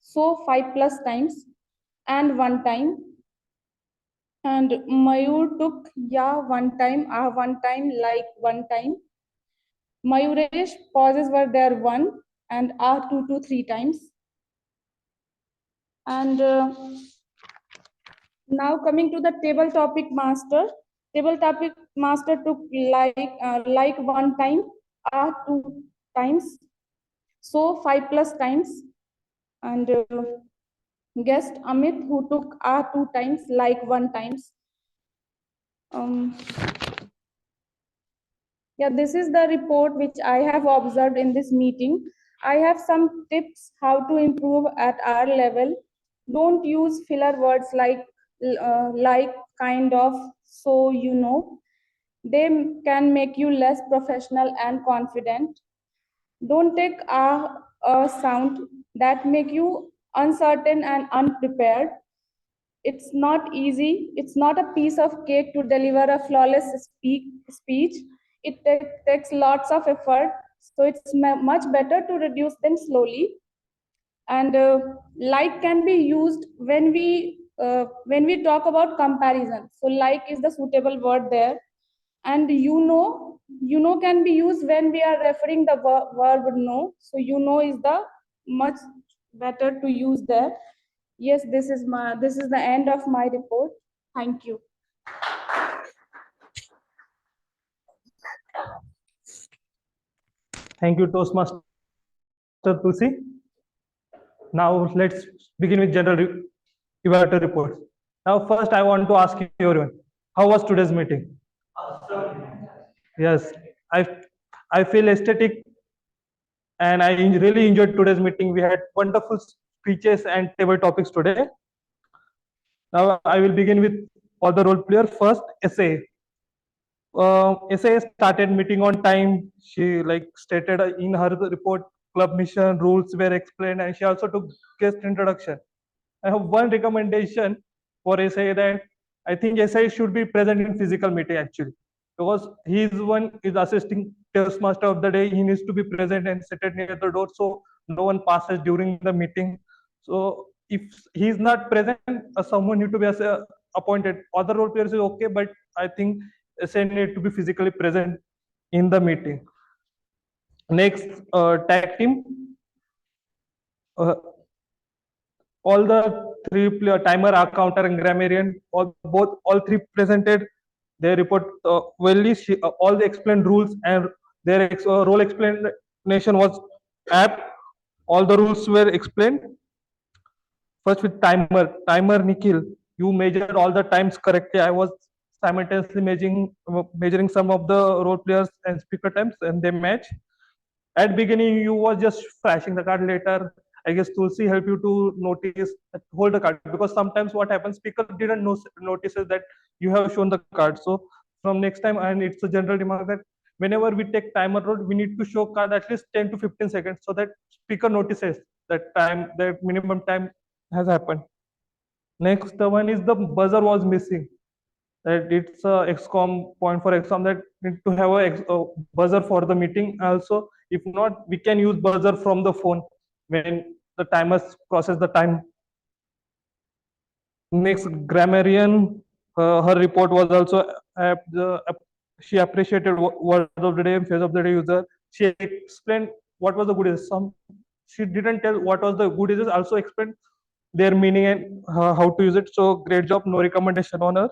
so 5 plus times, and 1 time. And Mayur took ya one time, ah one time, like one time. Mayuresh pauses were there one and ah two to three times. And now coming to the table topic master. Table topic master took like one time, ah two times. So 5+ times. And guest Amit who took ah two times, like one times. Yeah, this is the report which I have observed in this meeting. I have some tips how to improve at our level. Don't use filler words like, kind of, so you know. They can make you less professional and confident. Don't take a sound that make you uncertain and unprepared. It's not easy. It's not a piece of cake to deliver a flawless speech. It takes lots of effort. So it's much better to reduce them slowly. And like can be used when we talk about comparison. So like is the suitable word there. And you know can be used when we are referring the verb know. So you know is the much better to use there. Yes, this is the end of my report. Thank you. Thank you, Toastmaster Tulsi. Now let's begin with general evaluator reports. Now first I want to ask you everyone, how was today's meeting? Awesome. Yes, I feel ecstatic and I really enjoyed today's meeting. We had wonderful speeches and table topics today. Now I will begin with all the role players. First, SA. SA started meeting on time. She stated in her report, club mission rules were explained, and she also took guest introduction. I have one recommendation for SA that I think SA should be present in physical meeting actually, because he is one is assisting Toastmaster of the day. He needs to be present and seated near the door so no one passes during the meeting. So if he is not present, someone need to be appointed. Other role players is okay, but I think SA need to be physically present in the meeting. Next, tag team. All the three player, timer, counter, and grammarian, all three presented their report well. All the explained rules and their role explanation was apt. All the rules were explained. First with timer Nikhil, you measured all the times correctly. I was simultaneously measuring some of the role players and speaker times, and they match. At beginning, you was just flashing the card. Later, I guess Tulsi help you to notice, hold the card, because sometimes what happens, speaker didn't notices that you have shown the card. So from next time, and it's a general remark that whenever we take timer road, we need to show card at least 10 to 15 seconds so that speaker notices that time, that minimum time has happened. Next, the one is the buzzer was missing. That it's a XCOM point for exam that need to have a buzzer for the meeting. Also, if not, we can use buzzer from the phone when the timers process the time. Next, grammarian, her report was also she appreciated word of the day and phrase of the day user. She explained what was the good is. She didn't tell what was the good is. Also explained their meaning and how to use it. So great job. No recommendation on her.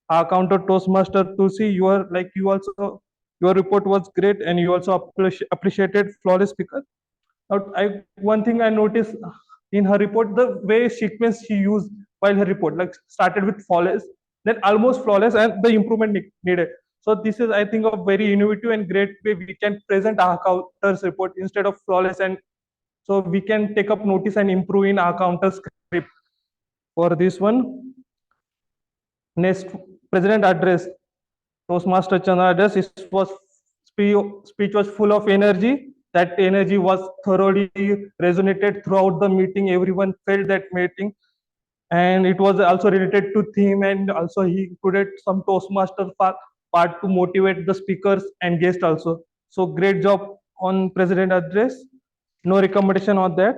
Counter Toastmaster Tulsi, your report was great and you also appreciated flawless speaker. Now, one thing I noticed in her report, the way sequence she used while her report, like started with flawless, then almost flawless, and the improvement needed. So this is, I think, a very innovative and great way we can present our counter's report instead of flawless, and so we can take up notice and improve in our counter script for this one. Next, President address. Toastmaster Chandra address. Speech was full of energy. That energy was thoroughly resonated throughout the meeting. Everyone felt that meeting, and it was also related to theme. And also he included some Toastmaster part to motivate the speakers and guests also. So great job on President address. No recommendation on that.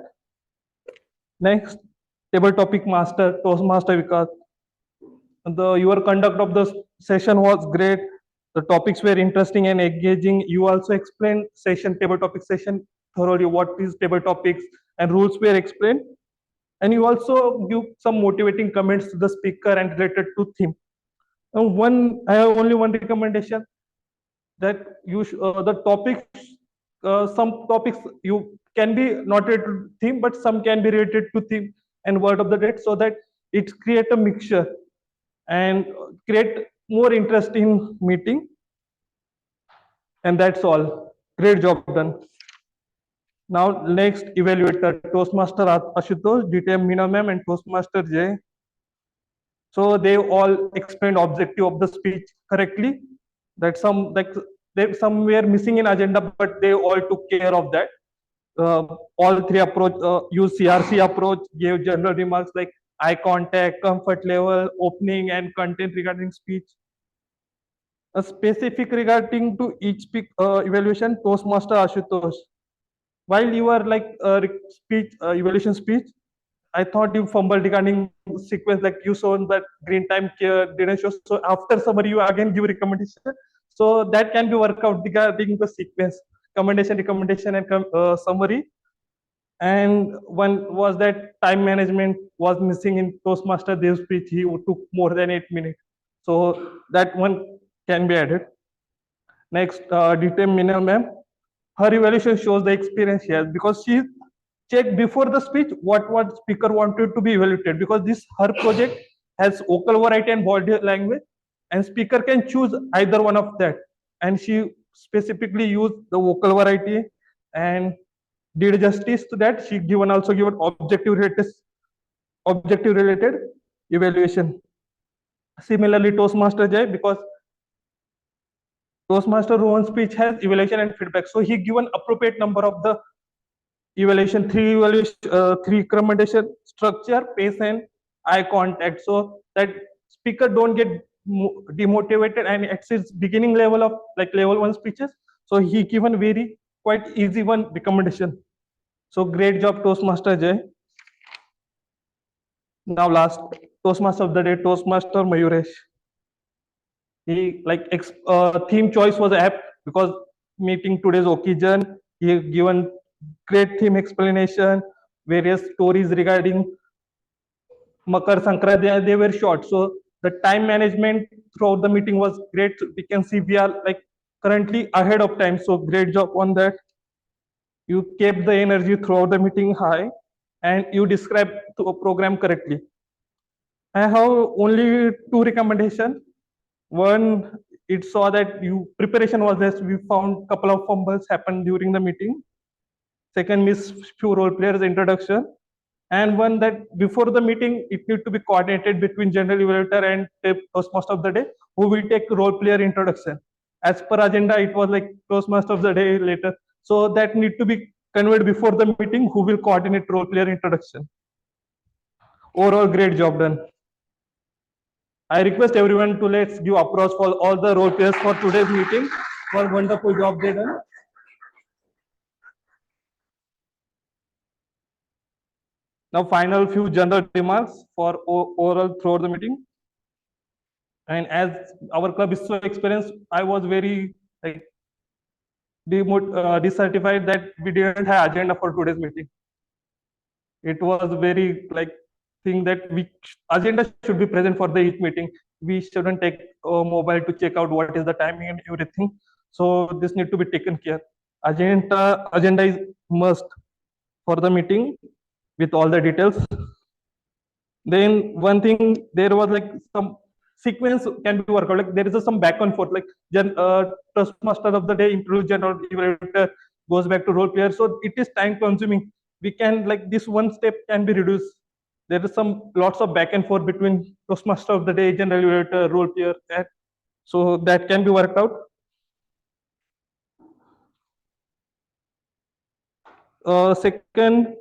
Next, table topic master Toastmaster Vikash. Your conduct of the session was great. The topics were interesting and engaging. You also explained table topic session thoroughly. What is table topics and rules were explained, and you also give some motivating comments to the speaker and related to theme. I have only one recommendation, that the topics, some topics you can be not related to theme, but some can be related to theme and word of the day, so that it create a mixture and create more interest in meeting. And that's all. Great job done. Now next evaluator, Toastmaster Ashutosh, DTM Meena ma'am, and Toastmaster Jay. So they all explained objective of the speech correctly. That some were missing in agenda, but they all took care of that. All three approach use CRC approach, gave general remarks like eye contact, comfort level, opening, and content regarding speech. A specific regarding to each evaluation, Toastmaster Ashutosh. While you are like speech evaluation speech, I thought you fumbled regarding sequence, like you saw that green time didn't show. So after summary, you again give recommendation. So that can be worked out regarding the sequence, recommendation, and summary. And one was that time management was missing in Toastmaster Dev's speech. He took more than 8 minutes. So that one can be added. Next, DTM Meena ma'am. Her evaluation shows the experience she has, because she checked before the speech what speaker wanted to be evaluated, because this her project has vocal variety and body language, and speaker can choose either one of that. And she specifically used the vocal variety and did justice to that. She also given objective related evaluation. Similarly, Toastmaster Jay, because Toastmaster Rohan's speech has evaluation and feedback, so he given appropriate number of the evaluation, three recommendation: structure, pace, and eye contact, so that speaker don't get demotivated and at its beginning level of like level 1 speeches. So he given very quite easy one recommendation. So great job, Toastmaster Jay. Now last Toastmaster of the day, Toastmaster Mayuresh. He theme choice was apt, because meeting today's occasion, he given great theme explanation, various stories regarding Makar Sankranti. They were short, so the time management throughout the meeting was great. We can see we are like currently ahead of time, so great job on that. You kept the energy throughout the meeting high, and you described the program correctly. I have only 2 recommendations. One, it saw that preparation was less. We found couple of fumbles happened during the meeting. Second, miss few role players introduction. And one, that before the meeting, it need to be coordinated between general evaluator and Toastmaster of the day, who will take role player introduction. As per agenda, it was like Toastmaster of the day later. So that need to be conveyed before the meeting, who will coordinate role player introduction. Overall, great job done. I request everyone to let's give applause for all the role players for today's meeting for wonderful job they done. Now, final few general remarks for overall throughout the meeting. And as our club is so experienced, I was very like dissatisfied that we didn't have agenda for today's meeting. It was very like thing that agenda should be present for the each meeting. We shouldn't take a mobile to check out what is the timing and everything. So this need to be taken care. Agenda is must for the meeting with all the details. Then one thing, there was like some sequence can be worked out. Like there is some back and forth, like Toastmaster of the day introduce general evaluator, goes back to role player. So it is time consuming. We can like this one step can be reduced. There is some lots of back and forth between Toastmaster of the day, general evaluator, role player. So that can be worked out. Second,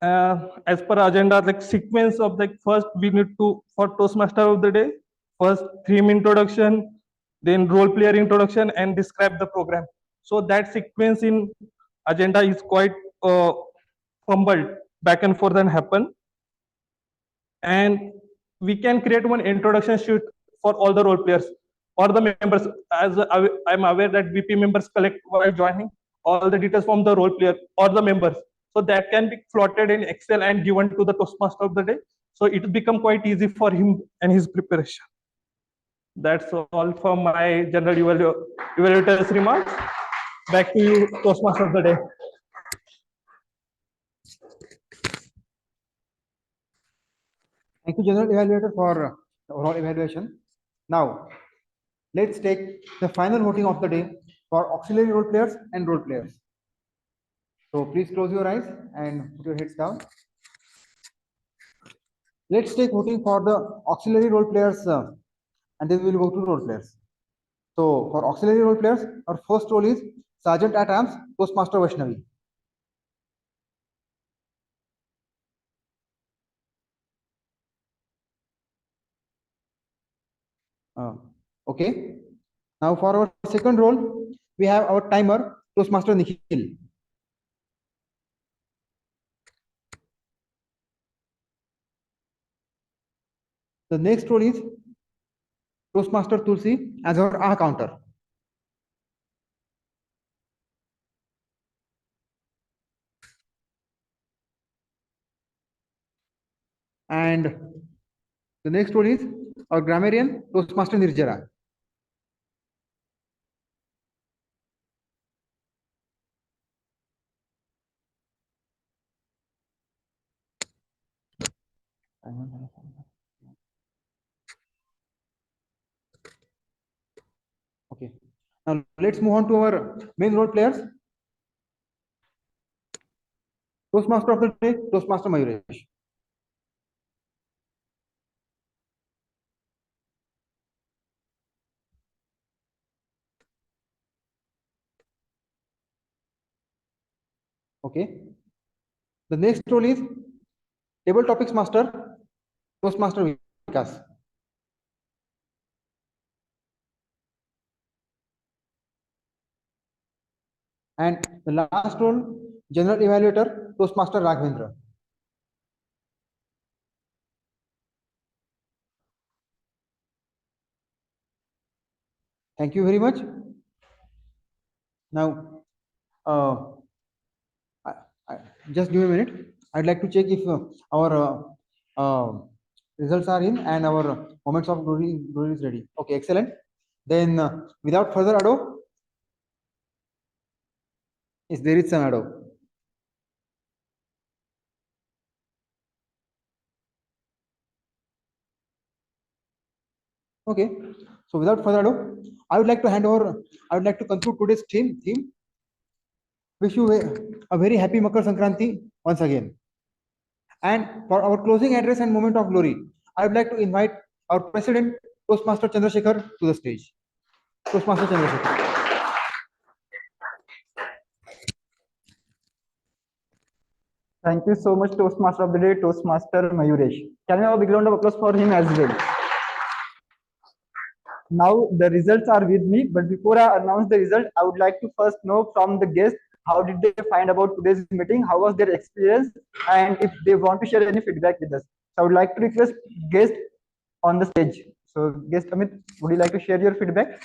as per agenda, like sequence of like first we need to for Toastmaster of the day, first theme introduction, then role player introduction, and describe the program. So that sequence in agenda is quite fumbled, back and forth and happen. And we can create one introduction sheet for all the role players or the members. As I'm aware that VP members collect while joining all the details from the role player or the members. So that can be plotted in Excel and given to the Toastmaster of the day. So it will become quite easy for him and his preparation. That's all for my general evaluator's remarks. Back to you, Toastmaster of the day. Thank you, General Evaluator, for the overall evaluation. Now, let's take the final voting of the day for auxiliary role players and role players. So please close your eyes and put your heads down. Let's take voting for the auxiliary role players and then we will go to role players. So for auxiliary role players, our first role is Sergeant at Arms, Toastmaster Vaishnavi. Okay. Now for our second role, we have our timer, Toastmaster Nikhil. The next role is Toastmaster Tulsi as our aha counter. And the next role is our grammarian, Toastmaster Nirjara. Okay. Now let's move on to our main role players. Toastmaster of the day, Toastmaster Mayuresh. Okay. The next role is Table Topics Master, Toastmaster Vikash. And the last role, General Evaluator, Toastmaster Raghavendra. Thank you very much. Now, just give me a minute. I'd like to check if our results are in and our moments of glory is ready. Okay, excellent. Then, without further ado, there is some ado. Okay, so without further ado, I would like to conclude today's theme. Wish you a very happy Makar Sankranti once again. And for our closing address and moment of glory, I would like to invite our President, Toastmaster Chandrashekhar, to the stage. Toastmaster Chandrashekhar. Thank you so much, Toastmaster of the day, Toastmaster Mayuresh. Can we have a big round of applause for him as well? Now the results are with me, but before I announce the result, I would like to first know from the guests how did they find about today's meeting, how was their experience, and if they want to share any feedback with us. So I would like to request guests on the stage. So guest Amit, would you like to share your feedback?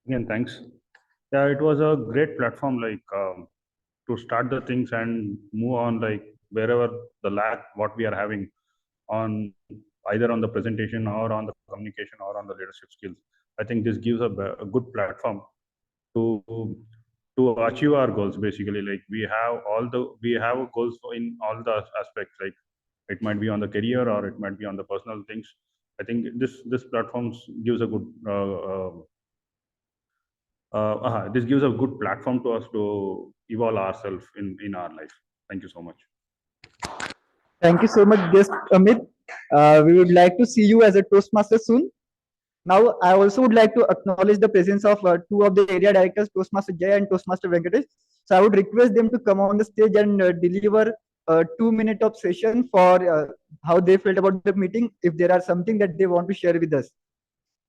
Again, thanks. Yeah, it was a great platform, like to start the things and move on, like wherever the lack what we are having on either on the presentation or on the communication or on the leadership skills. I think this gives a good platform to achieve our goals. Basically, like we have goals in all the aspects. Like it might be on the career or it might be on the personal things. I think this platform gives a good this gives a good platform to us to evolve ourselves in our life. Thank you so much. Thank you so much, guest Amit. We would like to see you as a Toastmaster soon. Now, I also would like to acknowledge the presence of two of the area directors, Toastmaster Jay and Toastmaster Venkatesh. So I would request them to come on the stage and deliver a 2-minute of session for how they felt about the meeting, if there are something that they want to share with us.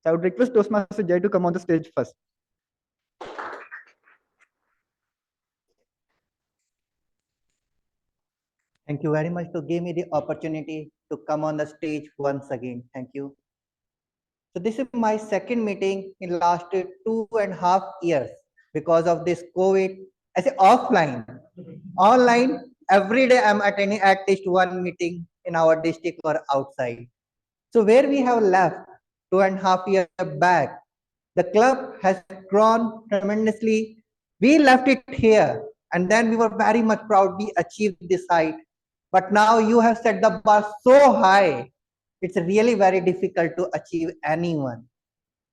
So I would request Toastmaster Jay to come on the stage first. Thank you very much to give me the opportunity to come on the stage once again. Thank you. So this is my second meeting in last 2.5 years because of this COVID. I say offline, online. Every day I'm attending at least one meeting in our district or outside. So where we have left 2.5 years back, the club has grown tremendously. We left it here, and then we were very much proud we achieved this height. But now you have set the bar so high, it's really very difficult to achieve anyone.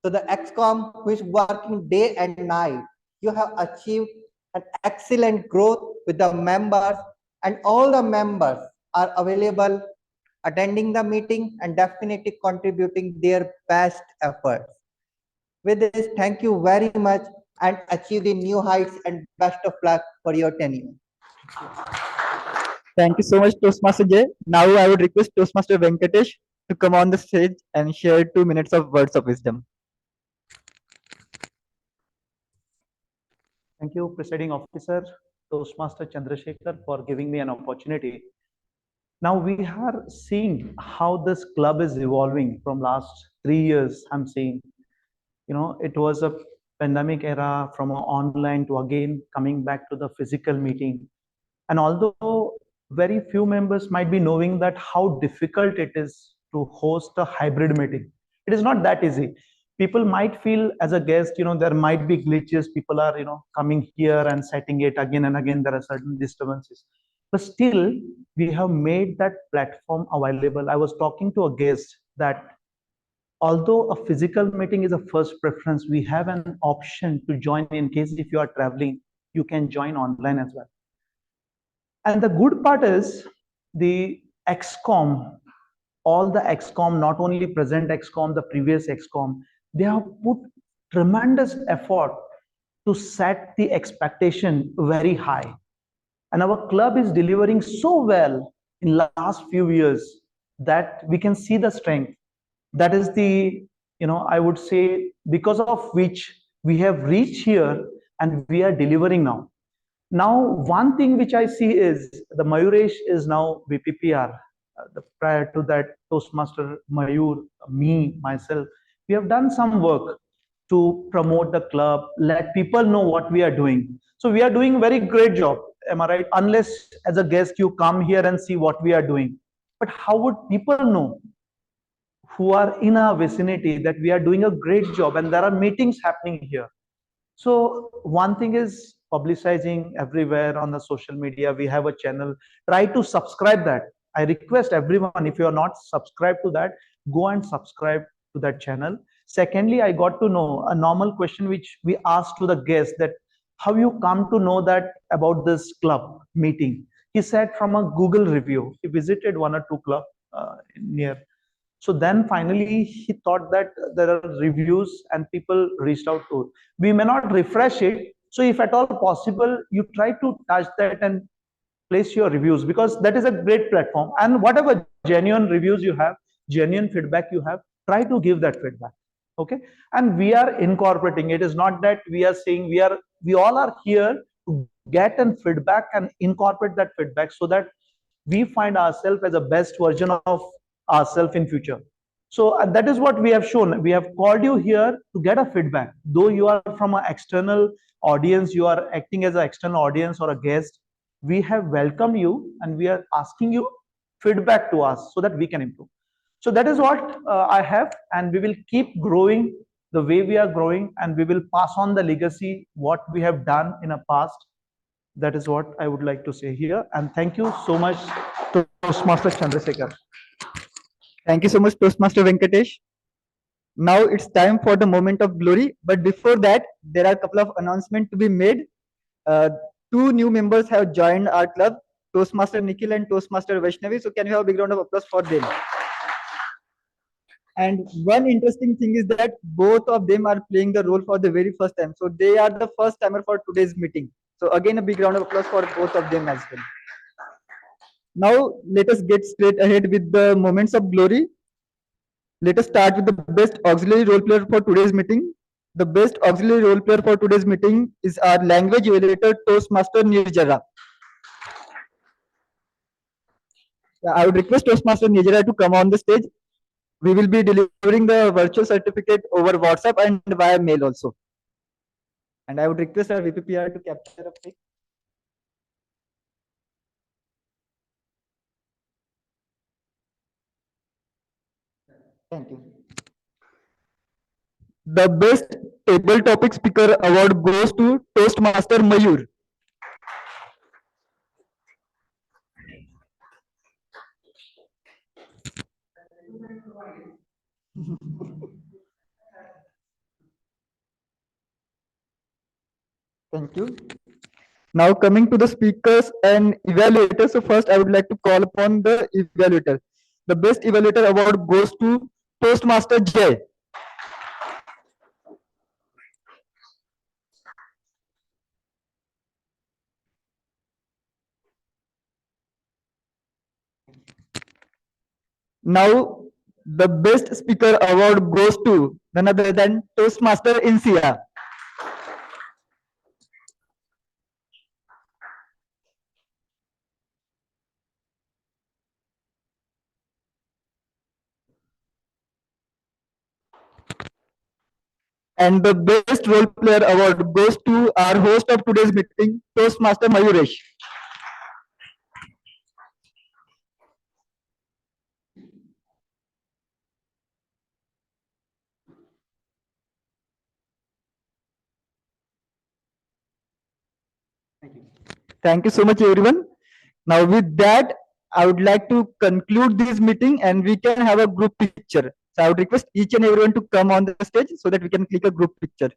So the XCOM who is working day and night, you have achieved an excellent growth with the members, and all the members are available attending the meeting and definitely contributing their best efforts. With this, thank you very much and achieve the new heights and best of luck for your tenure. Thank you so much, Toastmaster Jay. Now I would request Toastmaster Venkatesh to come on the stage and share 2 minutes of words of wisdom. Thank you, Presiding Officer, Toastmaster Chandrashekhar, for giving me an opportunity. Now we are seeing how this club is evolving from last 3 years. I'm seeing, it was a pandemic era from online to again coming back to the physical meeting. And although very few members might be knowing that how difficult it is to host a hybrid meeting, it is not that easy. People might feel as a guest, there might be glitches. People are, coming here and setting it again and again. There are certain disturbances. But still, we have made that platform available. I was talking to a guest that although a physical meeting is a first preference, we have an option to join in case if you are traveling, you can join online as well. And the good part is the XCOM, all the XCOM, not only present XCOM, the previous XCOM, they have put tremendous effort to set the expectation very high. And our club is delivering so well in last few years that we can see the strength. That is the, I would say, because of which we have reached here and we are delivering now. Now, one thing which I see is the Mayuresh is now VPPR. Prior to that, Toastmaster Mayur, me, myself, we have done some work to promote the club, let people know what we are doing. So we are doing a very great job, am I right? Unless as a guest you come here and see what we are doing. But how would people know who are in our vicinity that we are doing a great job and there are meetings happening here? So one thing is publicizing everywhere on the social media. We have a channel. Try to subscribe that. I request everyone, if you are not subscribed to that, go and subscribe to that channel. Secondly, I got to know a normal question which we asked to the guest, that how you come to know that about this club meeting. He said from a Google review. He visited one or two club near. So then finally he thought that there are reviews and people reached out to. We may not refresh it. So if at all possible, you try to touch that and place your reviews, because that is a great platform. And whatever genuine reviews you have, genuine feedback you have, try to give that feedback. Okay. And we are incorporating. It is not that we are saying we all are here to get an feedback and incorporate that feedback so that we find ourselves as a best version of ourselves in future. So that is what we have shown. We have called you here to get a feedback. Though you are from an external audience, you are acting as an external audience or a guest, we have welcomed you and we are asking you feedback to us so that we can improve. So that is what I have, and we will keep growing the way we are growing, and we will pass on the legacy, what we have done in the past. That is what I would like to say here. And thank you so much, Toastmaster Chandrashekhar. Thank you so much, Toastmaster Venkatesh. Now it's time for the moment of glory. But before that, there are a couple of announcements to be made. 2 new members have joined our club, Toastmaster Nikhil and Toastmaster Vaishnavi. So can you have a big round of applause for them? And one interesting thing is that both of them are playing the role for the very first time. So they are the first timer for today's meeting. So again, a big round of applause for both of them as well. Now let us get straight ahead with the moments of glory. Let us start with the best auxiliary role player for today's meeting. The best auxiliary role player for today's meeting is our language evaluator, Toastmaster Nirjara. I would request Toastmaster Nijera to come on the stage. We will be delivering the virtual certificate over WhatsApp and via mail also. And I would request our VPPR to capture a pic. Thank you. The best table topic speaker award goes to Toastmaster Mayur. Thank you. Now coming to the speakers and evaluators. So first I would like to call upon the evaluator. The best evaluator award goes to Toastmaster Jay. Now the best speaker award goes to none other than Toastmaster Insiya. And the best role player award goes to our host of today's meeting, Toastmaster Mayuresh. Thank you so much, everyone. Now, with that, I would like to conclude this meeting and we can have a group picture. So I would request each and everyone to come on the stage so that we can click a group picture.